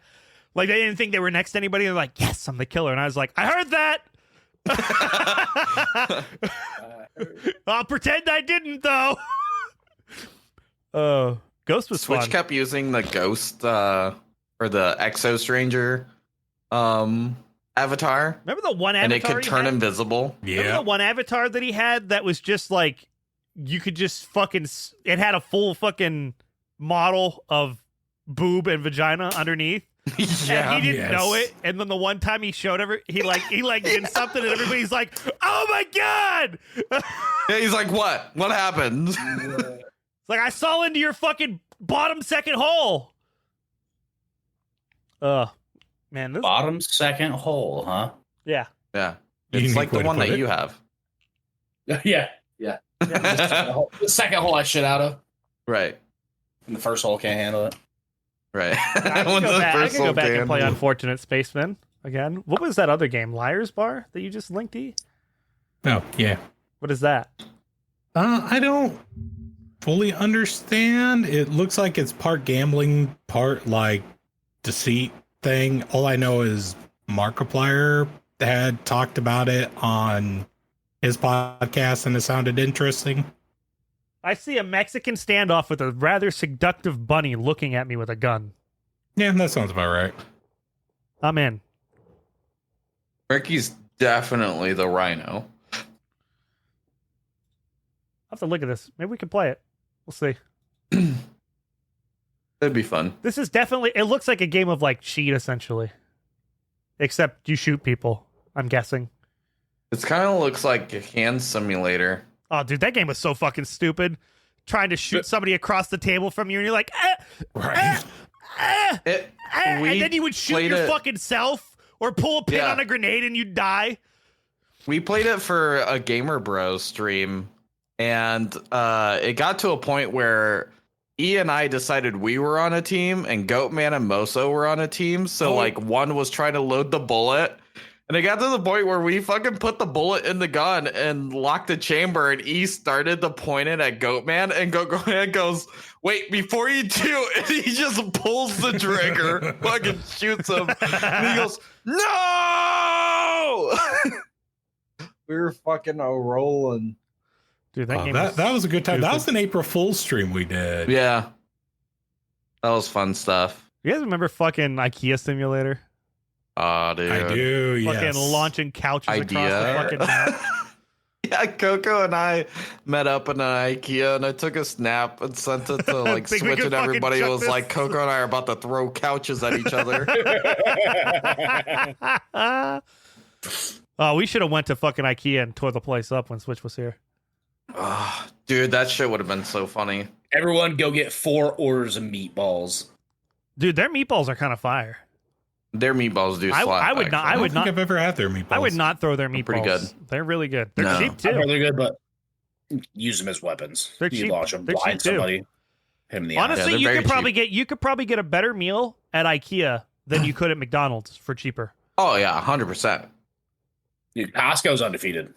Speaker 2: like they didn't think they were next to anybody. They're like, "Yes, I'm the killer," and I was like, "I heard that." I'll pretend I didn't though. Ghost was
Speaker 1: Switch
Speaker 2: fun.
Speaker 1: kept using the Ghost or the Exo Stranger avatar,
Speaker 2: Remember the one avatar
Speaker 1: and it could
Speaker 2: he
Speaker 1: turn
Speaker 2: had?
Speaker 1: invisible.
Speaker 2: Remember
Speaker 3: Yeah.
Speaker 2: the one avatar that he had that was just like you could just fucking it had a full fucking model of boob and vagina underneath.
Speaker 1: Yeah.
Speaker 2: And he didn't
Speaker 3: Yes.
Speaker 2: know it. And then the one time he showed he did something and everybody's like, "Oh my god!"
Speaker 1: Yeah, he's like, what? What happened?
Speaker 2: It's like I saw into your fucking bottom second hole. Man, this
Speaker 5: Bottom second hole, huh?
Speaker 2: yeah.
Speaker 1: Yeah.
Speaker 3: Unique
Speaker 1: It's like the
Speaker 3: way to
Speaker 1: one
Speaker 3: put
Speaker 1: that
Speaker 3: it.
Speaker 1: you have.
Speaker 5: Yeah. The second hole I shit out of.
Speaker 1: Right.
Speaker 5: And the first hole can't handle it.
Speaker 1: Right.
Speaker 2: I can
Speaker 1: When
Speaker 2: go
Speaker 1: the
Speaker 2: back,
Speaker 1: first one
Speaker 2: and
Speaker 1: came.
Speaker 2: play Unfortunate Spaceman again. What was that other game? Liar's Bar that you just linked, E?
Speaker 3: Oh, yeah.
Speaker 2: What is that?
Speaker 3: I don't fully understand. It looks like it's part gambling, part like deceit thing. All I know is Markiplier had talked about it on his podcast and it sounded interesting.
Speaker 2: I see a Mexican standoff with a rather seductive bunny looking at me with a gun.
Speaker 3: Yeah, that sounds about right.
Speaker 2: I'm in.
Speaker 1: Ricky's definitely the rhino.
Speaker 2: I'll have to look at this. Maybe we can play it. We'll see.
Speaker 1: It'd be fun.
Speaker 2: This is definitely, it looks like a game of like cheat essentially. Except you shoot people, I'm guessing.
Speaker 1: It kind of looks like a hand simulator.
Speaker 2: Oh, dude, that game was so fucking stupid. Trying to shoot somebody across the table from you and you're like,
Speaker 3: Right.
Speaker 2: and
Speaker 1: We
Speaker 2: then you would shoot
Speaker 1: played
Speaker 2: your
Speaker 1: it-
Speaker 2: fucking self or pull a pin
Speaker 1: Yeah.
Speaker 2: on a grenade and you'd die.
Speaker 1: We played it for a Gamer Bros stream, and it got to a point where E and I decided we were on a team, and Goatman and Moso were on a team. So like one was trying to load the bullet, and it got to the point where we fucking put the bullet in the gun and locked the chamber, and E started to point it at Goatman, and Goatman goes, "Wait, before you do," and he just pulls the trigger, fucking shoots him, and he goes, "No!" We were fucking rolling.
Speaker 2: Dude, that
Speaker 3: Oh,
Speaker 2: game
Speaker 3: that was a good time. That
Speaker 2: stupid.
Speaker 3: was an April Fool's stream we did.
Speaker 1: Yeah. That was fun stuff.
Speaker 2: You guys remember fucking IKEA Simulator?
Speaker 1: Oh, dude.
Speaker 3: I do,
Speaker 2: Fucking
Speaker 3: yes.
Speaker 2: launching couches across the
Speaker 1: Idea.
Speaker 2: fucking map.
Speaker 1: Yeah, Coco and I met up in an IKEA, and I took a snap and sent it to like
Speaker 2: Think we
Speaker 1: Switch,
Speaker 2: could
Speaker 1: and everybody
Speaker 2: fucking
Speaker 1: was
Speaker 2: chuck
Speaker 1: like,
Speaker 2: this?
Speaker 1: Coco and I are about to throw couches at each other.
Speaker 2: Oh, we should have went to fucking IKEA and tore the place up when Switch was here.
Speaker 1: Dude, that shit would have been so funny.
Speaker 5: Everyone go get 4 orders of meatballs.
Speaker 2: Dude, their meatballs are kind of fire.
Speaker 1: Their meatballs do slap.
Speaker 2: I would not. I
Speaker 3: I
Speaker 2: would
Speaker 3: don't think
Speaker 2: not.
Speaker 3: I've ever had their meatballs.
Speaker 2: I would not throw their meatballs.
Speaker 1: Pretty good.
Speaker 2: They're really good. They're
Speaker 1: No.
Speaker 2: cheap
Speaker 5: I
Speaker 2: too.
Speaker 5: know they're good, but use them as weapons.
Speaker 2: They're
Speaker 5: you
Speaker 2: cheap.
Speaker 5: launch them,
Speaker 2: They're
Speaker 5: blind
Speaker 2: cheap, too.
Speaker 5: somebody, hit him in the eye.
Speaker 2: Honestly,
Speaker 1: they're
Speaker 2: you
Speaker 1: very
Speaker 2: could probably
Speaker 1: cheap.
Speaker 2: get a better meal at IKEA than you could at McDonald's for cheaper.
Speaker 1: Oh yeah, 100%.
Speaker 5: Dude, Costco's undefeated.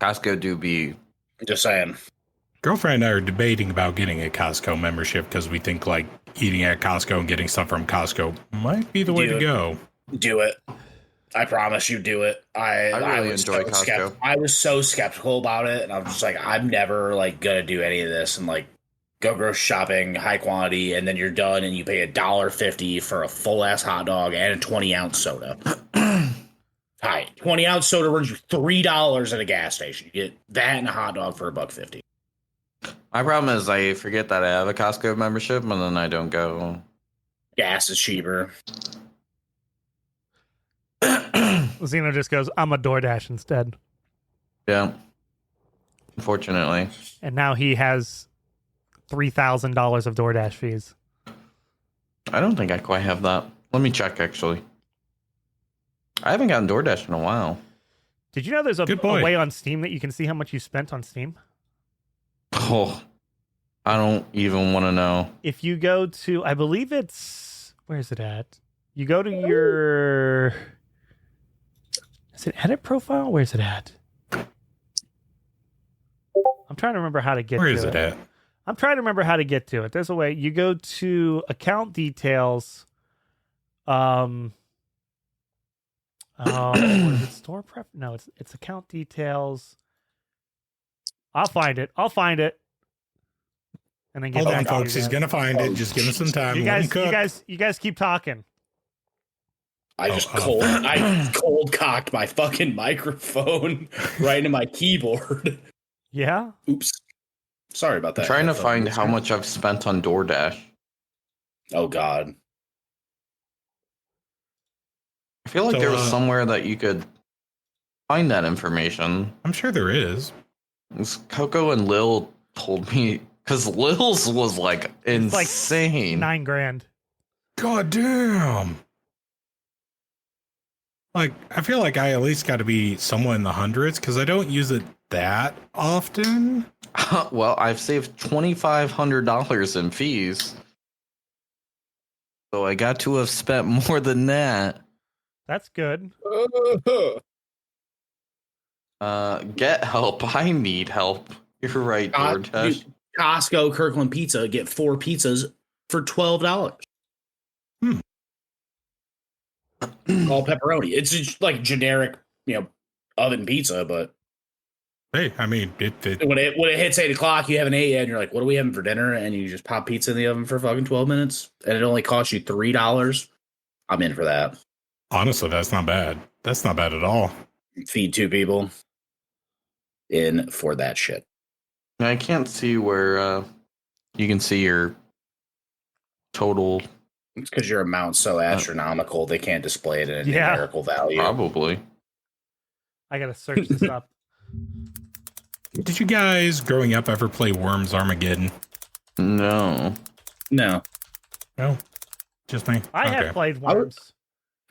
Speaker 1: Costco do be.
Speaker 5: Just saying.
Speaker 3: Girlfriend and I are debating about getting a Costco membership because we think like eating at Costco and getting stuff from Costco might be the way to
Speaker 5: Dude.
Speaker 3: go.
Speaker 5: Do it. I promise you, do it. I
Speaker 1: really
Speaker 5: was
Speaker 1: enjoy
Speaker 5: so
Speaker 1: Costco.
Speaker 5: I was so skeptical about it, and I'm just like, I'm never like gonna do any of this, and like go grocery shopping, high quantity, and then you're done, and you pay $1.50 for a full ass hot dog and a 20-ounce soda. Hi, 20-ounce soda runs you $3 at a gas station. You get that and a hot dog for $1.50.
Speaker 1: My problem is I forget that I have a Costco membership and then I don't go.
Speaker 5: Gas is cheaper.
Speaker 2: Zeno just goes, I'm a DoorDash instead.
Speaker 1: Yeah. Unfortunately.
Speaker 2: And now he has $3,000 of DoorDash fees.
Speaker 1: I don't think I quite have that. Let me check actually. I haven't gotten DoorDash in a while.
Speaker 2: Did you know there's a
Speaker 3: Good boy.
Speaker 2: way on Steam that you can see how much you spent on Steam?
Speaker 1: Oh, I don't even want to know.
Speaker 2: If you go to, I believe it's, where's it at? You go to your, is it edit profile? Where's it at? I'm trying to remember how to get
Speaker 3: Where
Speaker 2: to
Speaker 3: is it at?
Speaker 2: I'm trying to remember how to get to it. There's a way. You go to account details. Oh, is it store prep? No, it's account details. I'll find it. And then get
Speaker 3: Hold
Speaker 2: back
Speaker 3: on,
Speaker 2: to
Speaker 3: folks.
Speaker 2: you
Speaker 3: He's
Speaker 2: guys.
Speaker 3: gonna find it. Just give him some time.
Speaker 2: You
Speaker 3: Let him
Speaker 2: guys,
Speaker 3: cook.
Speaker 2: you guys keep talking.
Speaker 5: I
Speaker 3: Oh,
Speaker 5: just
Speaker 3: oh.
Speaker 5: I cold cocked my fucking microphone right into my keyboard.
Speaker 2: Yeah.
Speaker 5: Oops. Sorry about that.
Speaker 1: I'm trying to find how much I've spent on DoorDash.
Speaker 5: Oh God.
Speaker 1: I feel like
Speaker 3: So,
Speaker 1: there was somewhere that you could find that information.
Speaker 3: I'm sure there is.
Speaker 1: Coco and Lil told me because Lil's was like
Speaker 2: It's like
Speaker 1: insane.
Speaker 2: $9,000.
Speaker 3: God damn. Like, I feel like I at least got to be somewhere in the hundreds because I don't use it that often.
Speaker 1: Well, I've saved $2,500 in fees, so I got to have spent more than that.
Speaker 2: That's good.
Speaker 1: Get help. I need help. You're right, DoorDash.
Speaker 5: Dude, Costco Kirkland Pizza, get 4 pizzas for $12. All pepperoni. It's just like generic, oven pizza, but
Speaker 3: Hey, I mean, it
Speaker 5: when it hits 8 o'clock, you haven't ate yet, and you're like, what are we having for dinner? And you just pop pizza in the oven for fucking 12 minutes, and it only costs you $3. I'm in for that.
Speaker 3: honestly, that's not bad. That's not bad at all.
Speaker 5: Feed 2 people. In for that shit.
Speaker 1: I can't see where you can see your total.
Speaker 5: It's because your amount's so astronomical, they can't display it in a
Speaker 2: Yeah.
Speaker 5: numerical value.
Speaker 1: Probably.
Speaker 2: I gotta search this up.
Speaker 3: Did you guys growing up ever play Worms Armageddon?
Speaker 1: No.
Speaker 5: No.
Speaker 3: No, just me.
Speaker 2: I
Speaker 3: Okay.
Speaker 2: have played Worms.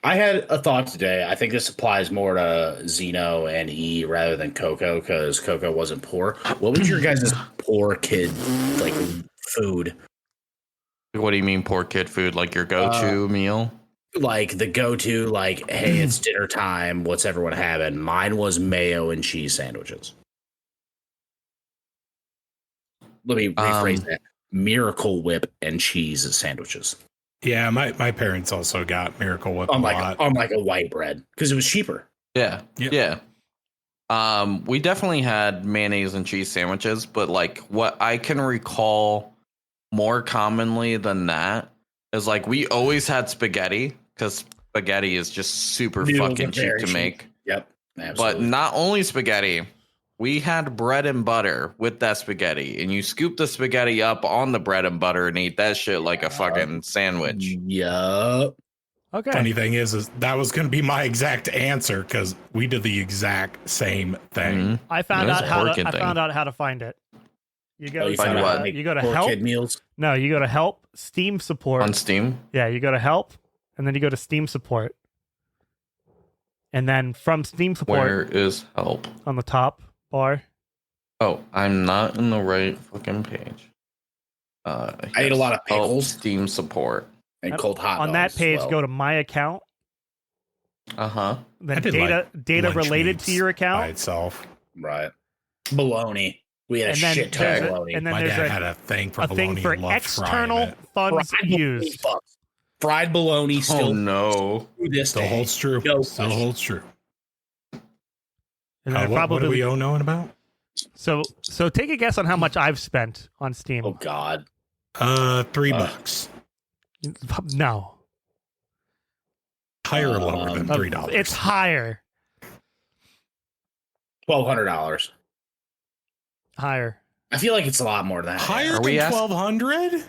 Speaker 5: I had a thought today. I think this applies more to Zeno and E rather than Coco, because Coco wasn't poor. What was your guys' poor kid like food?
Speaker 1: What do you mean, poor kid food? Like your go-to meal?
Speaker 5: Like the go-to, like, hey, it's dinner time. What's everyone having? Mine was mayo and cheese sandwiches. Let me rephrase that: Miracle Whip and cheese sandwiches
Speaker 3: Yeah, my parents also got Miracle Whip
Speaker 5: on
Speaker 3: a
Speaker 5: like
Speaker 3: lot.
Speaker 5: on like a white bread because it was cheaper.
Speaker 1: Yeah.
Speaker 3: Yep.
Speaker 1: Yeah. We definitely had mayonnaise and cheese sandwiches, but like what I can recall more commonly than that is like we always had spaghetti because spaghetti is just super
Speaker 5: Noodles
Speaker 1: fucking
Speaker 5: are
Speaker 1: cheap
Speaker 5: very
Speaker 1: to
Speaker 5: cheap.
Speaker 1: make.
Speaker 5: Yep,
Speaker 1: But
Speaker 5: absolutely.
Speaker 1: not only spaghetti, we had bread and butter with that spaghetti, and you scoop the spaghetti up on the bread and butter and eat that shit like a fucking sandwich.
Speaker 5: Yup.
Speaker 2: Okay.
Speaker 3: Funny thing is that was going to be my exact answer because we did the exact same thing.
Speaker 1: Mhm.
Speaker 2: I found
Speaker 1: That's
Speaker 2: out
Speaker 1: a
Speaker 2: how
Speaker 1: Horkin
Speaker 2: to. I
Speaker 1: thing.
Speaker 2: found out how to find it. You go.
Speaker 5: you
Speaker 1: Find
Speaker 5: found out
Speaker 1: what?
Speaker 5: how to make
Speaker 2: You go to
Speaker 5: poor
Speaker 2: help.
Speaker 5: kid meals.
Speaker 2: No, you go to help, Steam support.
Speaker 1: On Steam?
Speaker 2: Yeah, you go to help, and then you go to Steam support. And then from Steam support
Speaker 1: Where is help?
Speaker 2: on the top bar.
Speaker 1: Oh, I'm not in the right fucking page.
Speaker 5: I ate a lot of
Speaker 1: help
Speaker 5: pickles
Speaker 1: Steam support.
Speaker 5: and cold hot
Speaker 2: On that
Speaker 5: dogs as
Speaker 2: page,
Speaker 5: well.
Speaker 2: go to my account.
Speaker 1: Uh-huh.
Speaker 2: Then
Speaker 3: I did
Speaker 2: data
Speaker 3: lunch
Speaker 2: related
Speaker 3: meats
Speaker 2: to your
Speaker 3: by
Speaker 2: account.
Speaker 3: itself.
Speaker 5: Right. Bologna. We had a
Speaker 2: And then
Speaker 5: shit ton of
Speaker 2: there's a-
Speaker 5: bologna.
Speaker 2: and then
Speaker 3: My
Speaker 2: there's
Speaker 3: dad had a thing for
Speaker 2: a
Speaker 3: bologna
Speaker 2: thing for
Speaker 3: and loved
Speaker 2: external
Speaker 3: frying it.
Speaker 2: funds
Speaker 5: Fried bologna
Speaker 2: used.
Speaker 5: fucks. Fried bologna still
Speaker 1: Oh no.
Speaker 5: to this
Speaker 3: Still
Speaker 5: day.
Speaker 3: holds true.
Speaker 5: No
Speaker 3: Still
Speaker 5: question.
Speaker 3: holds true.
Speaker 2: And then
Speaker 3: What are
Speaker 2: probably
Speaker 3: we all knowing about?
Speaker 2: so take a guess on how much I've spent on Steam.
Speaker 5: Oh God.
Speaker 3: $3.
Speaker 2: No,
Speaker 3: Higher or lower than $3?
Speaker 2: it's higher.
Speaker 5: $1,200.
Speaker 2: Higher.
Speaker 5: I feel like it's a lot more than that.
Speaker 3: Higher
Speaker 1: Are
Speaker 3: than
Speaker 1: we ask-
Speaker 3: 1,200?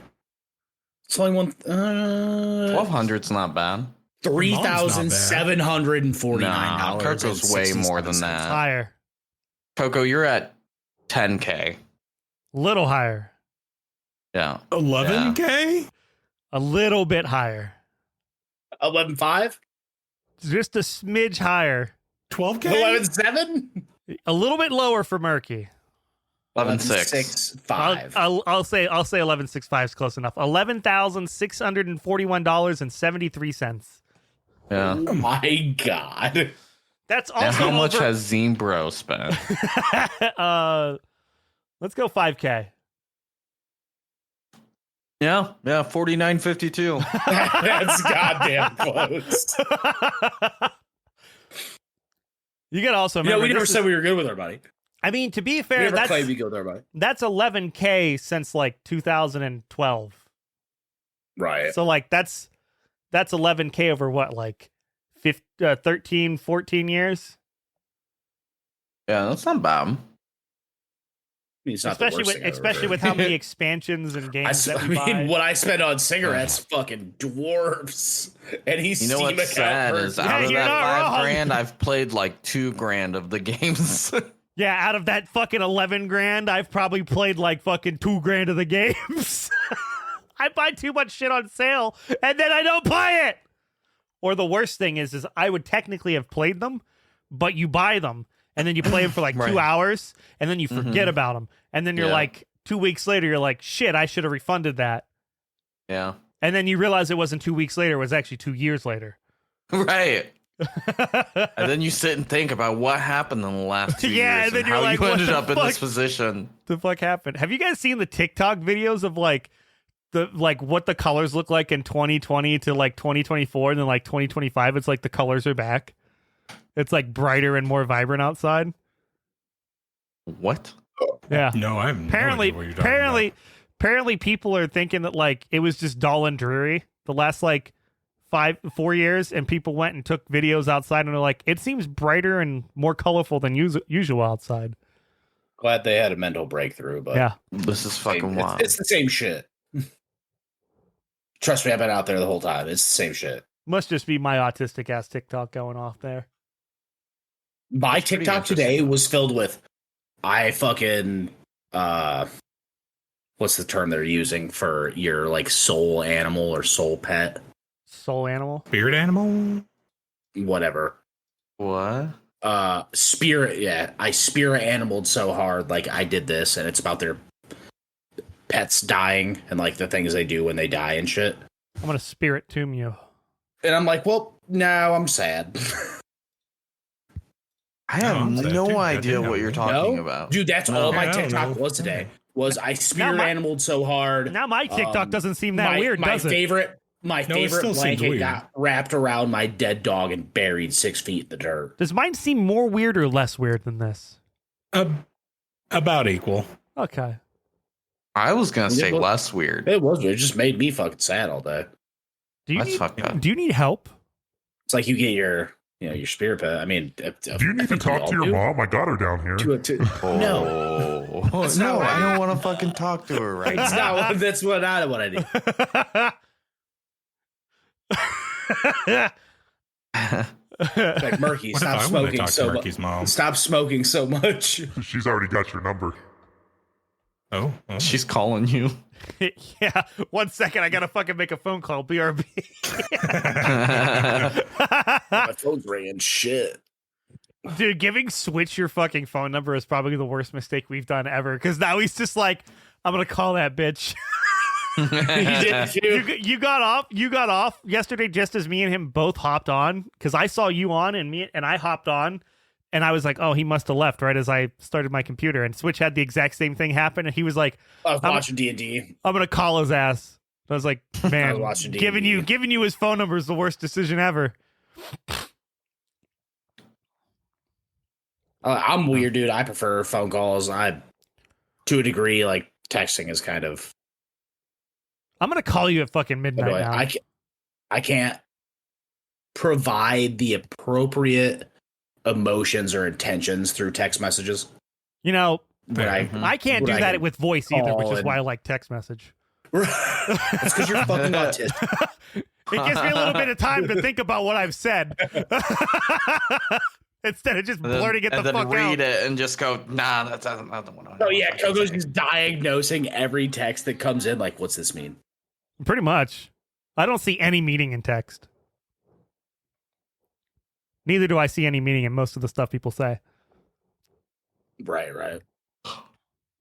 Speaker 5: It's only one.
Speaker 1: 1200's not bad.
Speaker 5: $3,749.
Speaker 1: Nah, Coco's way more than that.
Speaker 2: Higher.
Speaker 1: Coco, you're at 10K.
Speaker 2: Little higher.
Speaker 1: Yeah.
Speaker 3: 11K?
Speaker 2: A little bit higher.
Speaker 5: 11.5?
Speaker 2: Just a smidge higher.
Speaker 3: 12K?
Speaker 5: 11.7?
Speaker 2: A little bit lower for Murky.
Speaker 1: 11.6.
Speaker 5: 11.65.
Speaker 2: I'll say 11.65 is close enough. $11,641.73.
Speaker 1: Yeah.
Speaker 5: Oh my God.
Speaker 2: That's also
Speaker 1: Now, how much
Speaker 2: over-
Speaker 1: has Zembro spent?
Speaker 2: Let's go 5K.
Speaker 1: Yeah, 49.52.
Speaker 5: That's goddamn close.
Speaker 2: You gotta also
Speaker 5: You know,
Speaker 2: remember.
Speaker 5: we never
Speaker 2: this
Speaker 5: said
Speaker 2: is-
Speaker 5: we were good with our money.
Speaker 2: I mean, to be
Speaker 5: We
Speaker 2: fair,
Speaker 5: never claimed we go with our money.
Speaker 2: that's 11K since like 2012.
Speaker 5: Right.
Speaker 2: So like that's 11K over what, like 13, 14 years?
Speaker 1: Yeah, that's not bad.
Speaker 5: I mean, it's not the
Speaker 2: Especially
Speaker 5: worst thing I've ever heard.
Speaker 2: with how many expansions and games that we buy.
Speaker 5: what I spend on cigarettes fucking dwarfs. And he's
Speaker 1: You know what's sad is
Speaker 2: Yeah,
Speaker 1: out of
Speaker 2: you're
Speaker 1: that
Speaker 2: not wrong.
Speaker 1: $5,000, I've played like $2,000 of the games.
Speaker 2: Yeah, out of that fucking 11 grand, I've probably played like fucking 2 grand of the games. I buy too much shit on sale and then I don't play it. Or the worst thing is I would technically have played them, but you buy them and then you play them for like 2
Speaker 1: Right.
Speaker 2: hours and then you forget about them. And then you're
Speaker 1: Yeah.
Speaker 2: like 2 weeks later, you're like, shit, I should have refunded that.
Speaker 1: Yeah.
Speaker 2: And then you realize it wasn't 2 weeks later, it was actually 2 years later.
Speaker 1: Right. And then you sit and think about what happened in the last 2
Speaker 2: Yeah,
Speaker 1: years
Speaker 2: and then
Speaker 1: and
Speaker 2: you're
Speaker 1: how
Speaker 2: like,
Speaker 1: you
Speaker 2: what
Speaker 1: ended
Speaker 2: the
Speaker 1: up in this
Speaker 2: fuck?
Speaker 1: position.
Speaker 2: The fuck happened? Have you guys seen the TikTok videos of like what the colors look like in 2020 to like 2024 and then like 2025 it's like the colors are back? It's like brighter and more vibrant outside.
Speaker 1: What?
Speaker 2: Yeah.
Speaker 3: No, I have no
Speaker 2: Apparently
Speaker 3: idea what you're talking about.
Speaker 2: apparently people are thinking that like it was just dull and dreary the last like 4 years, and people went and took videos outside and they're like, it seems brighter and more colorful than usual outside.
Speaker 5: Glad they had a mental breakthrough, but
Speaker 2: Yeah.
Speaker 1: This is fucking wild.
Speaker 5: it's the same shit. Trust me, I've been out there the whole time. It's the same shit.
Speaker 2: Must just be my autistic ass TikTok going off there.
Speaker 5: My
Speaker 1: It's pretty
Speaker 5: TikTok today
Speaker 1: interesting.
Speaker 5: was filled with I fucking what's the term they're using for your like soul animal or soul pet?
Speaker 2: Soul animal.
Speaker 3: Spirit animal?
Speaker 5: Whatever.
Speaker 1: What?
Speaker 5: Spirit, yeah. I spirit animaled so hard, like I did this, and it's about their pets dying and like the things they do when they die and shit.
Speaker 2: I'm gonna spirit tomb you.
Speaker 5: And I'm like, well, no, I'm sad.
Speaker 1: I have
Speaker 3: I'm sad
Speaker 1: no
Speaker 3: too.
Speaker 1: idea
Speaker 3: Goddamn.
Speaker 1: what you're talking
Speaker 5: No?
Speaker 1: about.
Speaker 5: Dude, that's
Speaker 1: No.
Speaker 5: all my
Speaker 3: Yeah, I don't
Speaker 5: TikTok
Speaker 3: know.
Speaker 5: was today. Was I spirit
Speaker 2: my-
Speaker 5: animaled so hard?
Speaker 2: Now my TikTok doesn't seem that
Speaker 5: my,
Speaker 2: weird,
Speaker 5: my
Speaker 2: does it?
Speaker 5: favorite, my
Speaker 3: No, it
Speaker 5: favorite
Speaker 3: still seems
Speaker 5: blanket
Speaker 3: weird.
Speaker 5: got wrapped around my dead dog and buried 6 feet in the dirt.
Speaker 2: Does mine seem more weird or less weird than this?
Speaker 3: About equal.
Speaker 2: Okay.
Speaker 1: I was gonna say
Speaker 5: It was-
Speaker 1: less weird.
Speaker 5: It was. It just made me fucking sad all day.
Speaker 2: Do you
Speaker 1: That's
Speaker 2: need,
Speaker 1: fucked up.
Speaker 2: do you need help?
Speaker 5: It's like you get your, your spirit pet. I mean,
Speaker 8: Do you need to talk to your mom? I got her down here.
Speaker 1: Oh,
Speaker 5: That's
Speaker 1: no,
Speaker 5: not what
Speaker 1: I don't want to fucking talk to her right
Speaker 5: It's
Speaker 1: now.
Speaker 5: not. That's what I need. Like Murky,
Speaker 3: What if I
Speaker 5: stop
Speaker 3: want to
Speaker 5: smoking
Speaker 3: talk
Speaker 5: so
Speaker 3: to
Speaker 5: much.
Speaker 3: Murky's mom?
Speaker 5: Stop smoking so much.
Speaker 8: She's already got your number.
Speaker 3: Oh,
Speaker 1: She's calling you.
Speaker 2: Yeah, 1 second. I gotta fucking make a phone call. BRB.
Speaker 5: My phone's ringing. Shit.
Speaker 2: Dude, giving Switch your fucking phone number is probably the worst mistake we've done ever. Because now he's just like, I'm gonna call that bitch. You got off yesterday just as me and him both hopped on. Because I saw you on and I hopped on. And I was like, oh, he must have left right as I started my computer. And Switch had the exact same thing happen. And he was like,
Speaker 5: I was watching D&D.
Speaker 2: I'm going to call his ass. I was like, man,
Speaker 5: watching
Speaker 2: giving you his phone number is the worst decision ever.
Speaker 5: I'm weird, dude. I prefer phone calls. To a degree, like texting is kind of.
Speaker 2: I'm going to call you at fucking midnight now.
Speaker 5: I can't provide the appropriate emotions or intentions through text messages.
Speaker 2: You know,
Speaker 5: But
Speaker 2: I can't do that with voice either, which is why I like text message.
Speaker 5: It's because you're fucking autistic.
Speaker 2: It gives me a little bit of time to think about what I've said. Instead of just blurting it the fuck out.
Speaker 1: And then read it and just go, nah, that's not the one.
Speaker 5: Oh yeah, Coco's just diagnosing every text that comes in. Like, what's this mean?
Speaker 2: Pretty much. I don't see any meaning in text. Neither do I see any meaning in most of the stuff people say.
Speaker 5: Right.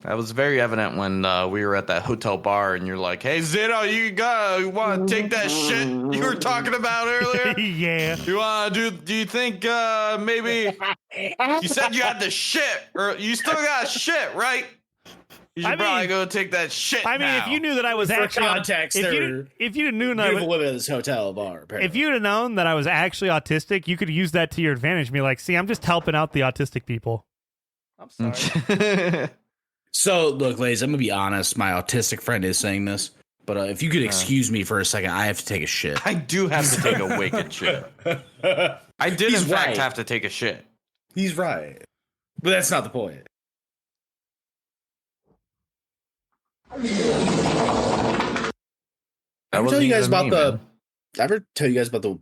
Speaker 1: That was very evident when we were at that hotel bar and you're like, hey, Zeno, you want to take that shit you were talking about earlier?
Speaker 2: Yeah.
Speaker 1: You want to do you think maybe you said you had the shit or you still got shit, right? You should probably go take that shit.
Speaker 2: I mean,
Speaker 1: now.
Speaker 2: if you knew that I was
Speaker 5: For
Speaker 2: actually
Speaker 5: context,
Speaker 2: if you knew
Speaker 5: beautiful women at this hotel bar. Apparently.
Speaker 2: If you'd have known that I was actually autistic, you could use that to your advantage. Be like, see, I'm just helping out the autistic people. I'm sorry.
Speaker 5: So, look, ladies, I'm going to be honest. My autistic friend is saying this, but if you could excuse me for a second, I have to take a shit.
Speaker 1: I do have to take a wicked shit. I did, in fact, have to take a shit.
Speaker 5: He's right. But that's not the point. Ever tell you guys about the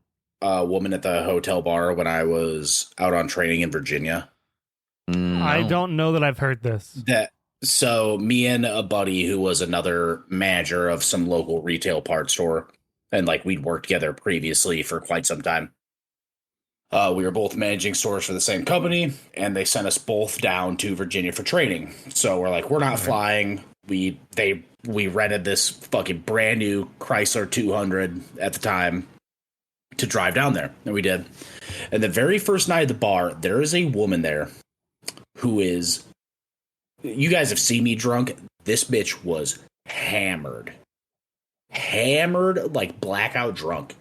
Speaker 5: woman at the hotel bar when I was out on training in Virginia?
Speaker 1: No.
Speaker 2: I don't know that I've heard this.
Speaker 5: So me and a buddy who was another manager of some local retail parts store, and like we'd worked together previously for quite some time. We were both managing stores for the same company, and they sent us both down to Virginia for training. So we're like, we're not flying. We rented this fucking brand new Chrysler 200 at the time to drive down there, and we did. And the very first night at the bar, there is a woman there who is. You guys have seen me drunk. This bitch was hammered, like blackout drunk.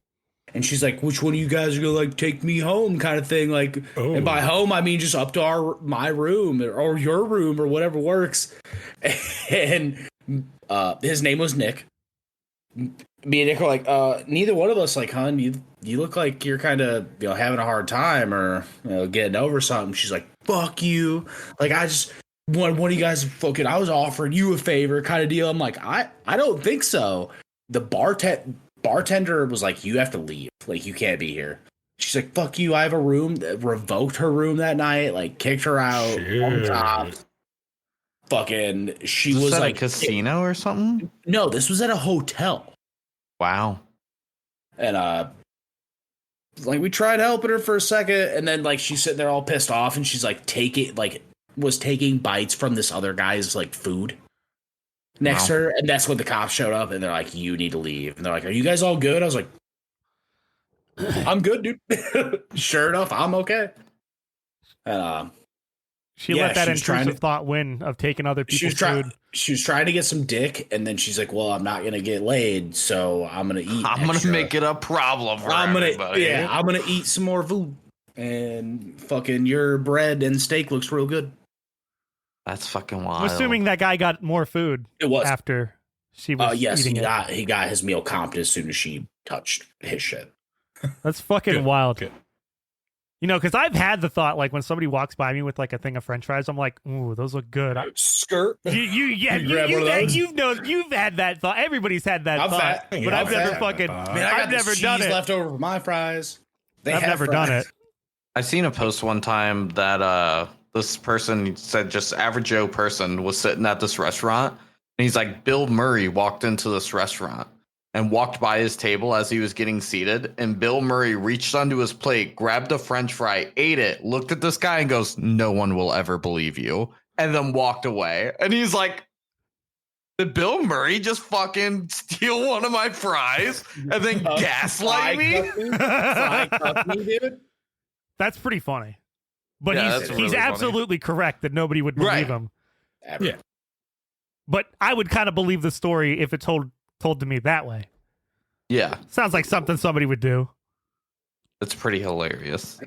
Speaker 5: And she's like, which one of you guys are gonna like take me home kind of thing? Like, and by home, I mean just up to my room or your room or whatever works. And his name was Nick. Me and Nick were like, neither one of us, like, hon, you look like you're kind of, having a hard time or, getting over something. She's like, fuck you. Like, I just, one of you guys fucking, I was offering you a favor kind of deal. I'm like, I don't think so. The bartender was like, you have to leave. Like, you can't be here. She's like, fuck you. I have a room. Revoked her room that night. Like, kicked her out. On top. Fucking, she was
Speaker 1: at
Speaker 5: like
Speaker 1: a casino or something.
Speaker 5: No, this was at a hotel.
Speaker 1: Wow.
Speaker 5: And like we tried helping her for a second, and then like she's sitting there all pissed off, and she's like was taking bites from this other guy's like food next to her, and that's when the cops showed up, and they're like, "You need to leave." And they're like, "Are you guys all good?" I was like, "I'm good, dude." Sure enough, I'm okay. And
Speaker 2: she let that intrusive thought win of taking other people's food.
Speaker 5: She was trying to get some dick, and then she's like, "Well, I'm not gonna get laid, so I'm gonna eat.
Speaker 1: I'm gonna make it a problem for everybody.
Speaker 5: I'm gonna eat some more food, and fucking your bread and steak looks real good."
Speaker 1: That's fucking wild.
Speaker 2: I'm assuming that guy got more food.
Speaker 5: It was
Speaker 2: after she was.
Speaker 5: Yes,
Speaker 2: eating
Speaker 5: he got his meal comped as soon as she touched his shit.
Speaker 2: That's fucking wild.
Speaker 3: Good.
Speaker 2: Because I've had the thought, like, when somebody walks by me with like a thing of French fries, I'm like, "Ooh, those look good."
Speaker 5: Skirt.
Speaker 2: You've had that thought. Everybody's had that thought, but I've never fucking. I've never done it.
Speaker 5: Left over for my fries.
Speaker 2: I've never done it.
Speaker 1: I seen a post one time that this person said just average Joe person was sitting at this restaurant, and he's like, Bill Murray walked into this restaurant and walked by his table as he was getting seated, and Bill Murray reached onto his plate, grabbed a French fry, ate it, looked at this guy, and goes, "No one will ever believe you," and then walked away. And he's like, did Bill Murray just fucking steal one of my fries and then gaslight me?
Speaker 5: Dude.
Speaker 2: That's pretty funny. But
Speaker 1: Yeah, that's
Speaker 2: he's
Speaker 1: really funny.
Speaker 2: absolutely correct that nobody would believe
Speaker 1: Right.
Speaker 2: him.
Speaker 5: Ever.
Speaker 3: Yeah.
Speaker 2: But I would kind of believe the story if it told to me that way.
Speaker 1: Yeah,
Speaker 2: Sounds like something somebody would do.
Speaker 1: it's pretty hilarious.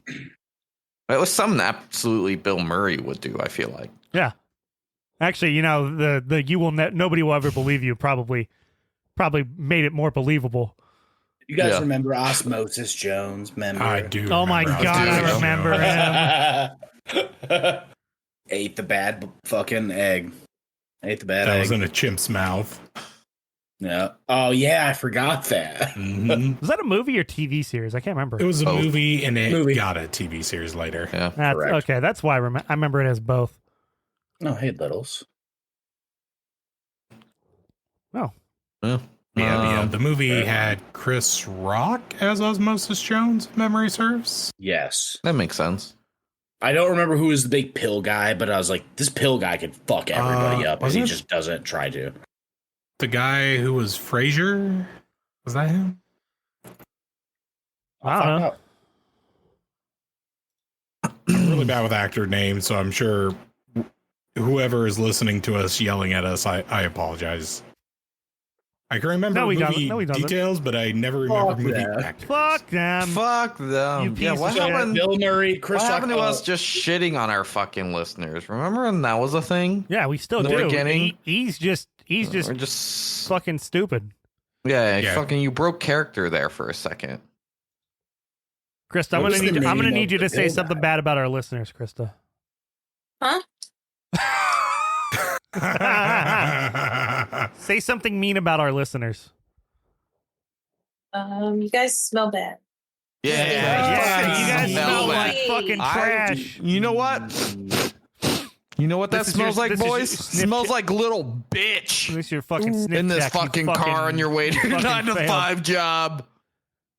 Speaker 1: It was something absolutely Bill Murray would do, I feel like.
Speaker 2: Yeah. Actually, you know, the nobody will ever believe you probably made it more believable.
Speaker 5: You guys
Speaker 1: Yeah.
Speaker 5: remember Osmosis Jones? Remember?
Speaker 3: I do.
Speaker 2: Oh my
Speaker 3: remember
Speaker 2: God,
Speaker 3: Osmosis
Speaker 2: I remember
Speaker 3: Jones.
Speaker 2: him.
Speaker 5: Ate the bad fucking egg. Ate the bad
Speaker 3: That
Speaker 5: egg.
Speaker 3: was in a chimp's mouth.
Speaker 5: Yeah. Oh yeah, I forgot that.
Speaker 3: Mhm.
Speaker 2: Was that a movie or TV series? I can't remember.
Speaker 3: It was a
Speaker 1: Both.
Speaker 3: movie, and it
Speaker 5: Movie.
Speaker 3: got a TV series later.
Speaker 1: Yeah.
Speaker 2: That's,
Speaker 5: Correct.
Speaker 2: okay, that's why I remember it as both.
Speaker 5: Oh, hey, Littles.
Speaker 3: Yeah, the movie had Chris Rock as Osmosis Jones, if memory serves.
Speaker 5: Yes.
Speaker 1: That makes sense.
Speaker 5: I don't remember who was the big pill guy, but I was like, this pill guy could fuck everybody up, and
Speaker 3: was
Speaker 5: he
Speaker 3: it-
Speaker 5: just doesn't try to.
Speaker 3: The guy who was Frasier, was that him?
Speaker 2: I don't know.
Speaker 3: I'm really bad with actor names, so I'm sure whoever is listening to us yelling at us, I apologize. I can remember
Speaker 2: No, he doesn't.
Speaker 3: movie
Speaker 2: No, he doesn't.
Speaker 3: details, but I never remember
Speaker 5: Fuck
Speaker 3: movie
Speaker 5: that.
Speaker 3: actors.
Speaker 2: Fuck them.
Speaker 1: Fuck
Speaker 2: You
Speaker 1: them.
Speaker 2: piece
Speaker 1: Yeah,
Speaker 2: of
Speaker 1: what
Speaker 2: shit.
Speaker 1: happened?
Speaker 5: Bill Murray, Chris
Speaker 1: What
Speaker 5: Rock.
Speaker 1: happened to us just shitting on our fucking listeners? Remember when that was a thing?
Speaker 2: Yeah, we still
Speaker 1: In the
Speaker 2: do.
Speaker 1: beginning?
Speaker 2: He's just
Speaker 1: We're just
Speaker 2: fucking stupid.
Speaker 3: Yeah.
Speaker 1: fucking you broke character there for a second.
Speaker 2: Krista, I'm
Speaker 5: What
Speaker 2: gonna
Speaker 5: was the
Speaker 2: need I'm gonna
Speaker 5: name
Speaker 2: need
Speaker 5: of
Speaker 2: you to
Speaker 5: the
Speaker 2: say
Speaker 5: pill
Speaker 2: something
Speaker 5: guy?
Speaker 2: bad about our listeners, Krista. Say something mean about our listeners.
Speaker 4: You guys smell bad.
Speaker 2: Yeah, you guys smell like fucking
Speaker 1: I-
Speaker 2: trash.
Speaker 1: You know what? You know what that
Speaker 2: This is
Speaker 1: smells
Speaker 2: your-
Speaker 1: like,
Speaker 2: this is your
Speaker 1: boys?
Speaker 2: snip
Speaker 1: Smells
Speaker 2: check.
Speaker 1: like little bitch
Speaker 2: This is your fucking snip
Speaker 1: in this
Speaker 2: check, you
Speaker 1: fucking car on your way to your
Speaker 2: fucking
Speaker 1: 9 to
Speaker 2: failed.
Speaker 1: 5 job.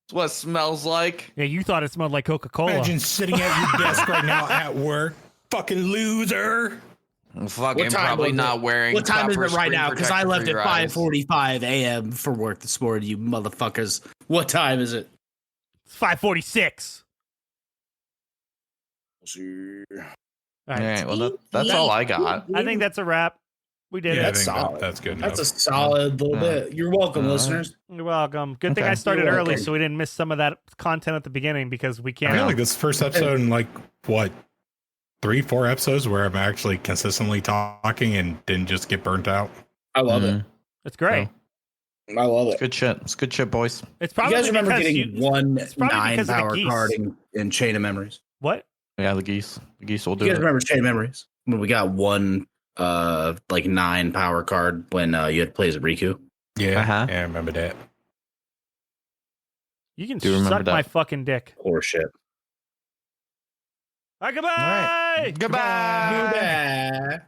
Speaker 1: That's what it smells like.
Speaker 2: Yeah, you thought it smelled like Coca-Cola.
Speaker 3: Imagine sitting at your desk right now at work. Fucking loser.
Speaker 1: Fucking
Speaker 5: What time
Speaker 1: probably
Speaker 5: was
Speaker 1: not
Speaker 5: it?
Speaker 1: wearing.
Speaker 5: What time is
Speaker 1: proper
Speaker 5: it right
Speaker 1: screen
Speaker 5: now? Because I
Speaker 1: protector
Speaker 5: left
Speaker 1: for
Speaker 5: at
Speaker 1: your eyes.
Speaker 5: 5:45 a.m. for work this morning, you motherfuckers. What time is it?
Speaker 2: It's 5:46. All
Speaker 1: All
Speaker 2: right.
Speaker 1: right, well, that's all I got.
Speaker 2: I think that's a wrap. We did
Speaker 3: Yeah, I
Speaker 2: it.
Speaker 5: That's
Speaker 3: think
Speaker 5: solid.
Speaker 3: that's good
Speaker 5: That's a
Speaker 3: enough.
Speaker 5: solid little bit. You're welcome,
Speaker 1: All right.
Speaker 5: listeners.
Speaker 2: You're welcome. Good thing
Speaker 1: Okay.
Speaker 2: I started
Speaker 5: You're
Speaker 2: early
Speaker 5: welcome.
Speaker 2: so we didn't miss some of that content at the beginning because we
Speaker 3: I
Speaker 2: can't.
Speaker 3: feel like this is the first episode in like, what, 3-4 episodes where I'm actually consistently talking and didn't just get burnt out.
Speaker 5: I love
Speaker 1: Mhm.
Speaker 2: It's great.
Speaker 5: it. I love
Speaker 1: It's
Speaker 5: it.
Speaker 1: good shit. It's good shit, boys.
Speaker 2: It's
Speaker 5: You
Speaker 2: probably
Speaker 5: guys remember
Speaker 2: because
Speaker 5: getting
Speaker 2: you,
Speaker 5: one
Speaker 2: probably
Speaker 5: 9
Speaker 2: because of the
Speaker 5: power
Speaker 2: geese.
Speaker 5: card in Chain of Memories?
Speaker 2: What?
Speaker 1: Yeah, the geese. The geese will do
Speaker 5: You guys
Speaker 1: it.
Speaker 5: remember Chain of Memories? When we got one like 9 power card when you had to play as a Riku?
Speaker 3: Yeah,
Speaker 1: Uh-huh.
Speaker 3: yeah, I remember that.
Speaker 2: You can
Speaker 1: Do you remember
Speaker 2: suck
Speaker 1: that?
Speaker 2: my fucking dick.
Speaker 5: Or shit.
Speaker 2: All right, goodbye.
Speaker 1: All right. Goodbye.
Speaker 5: Goodbye.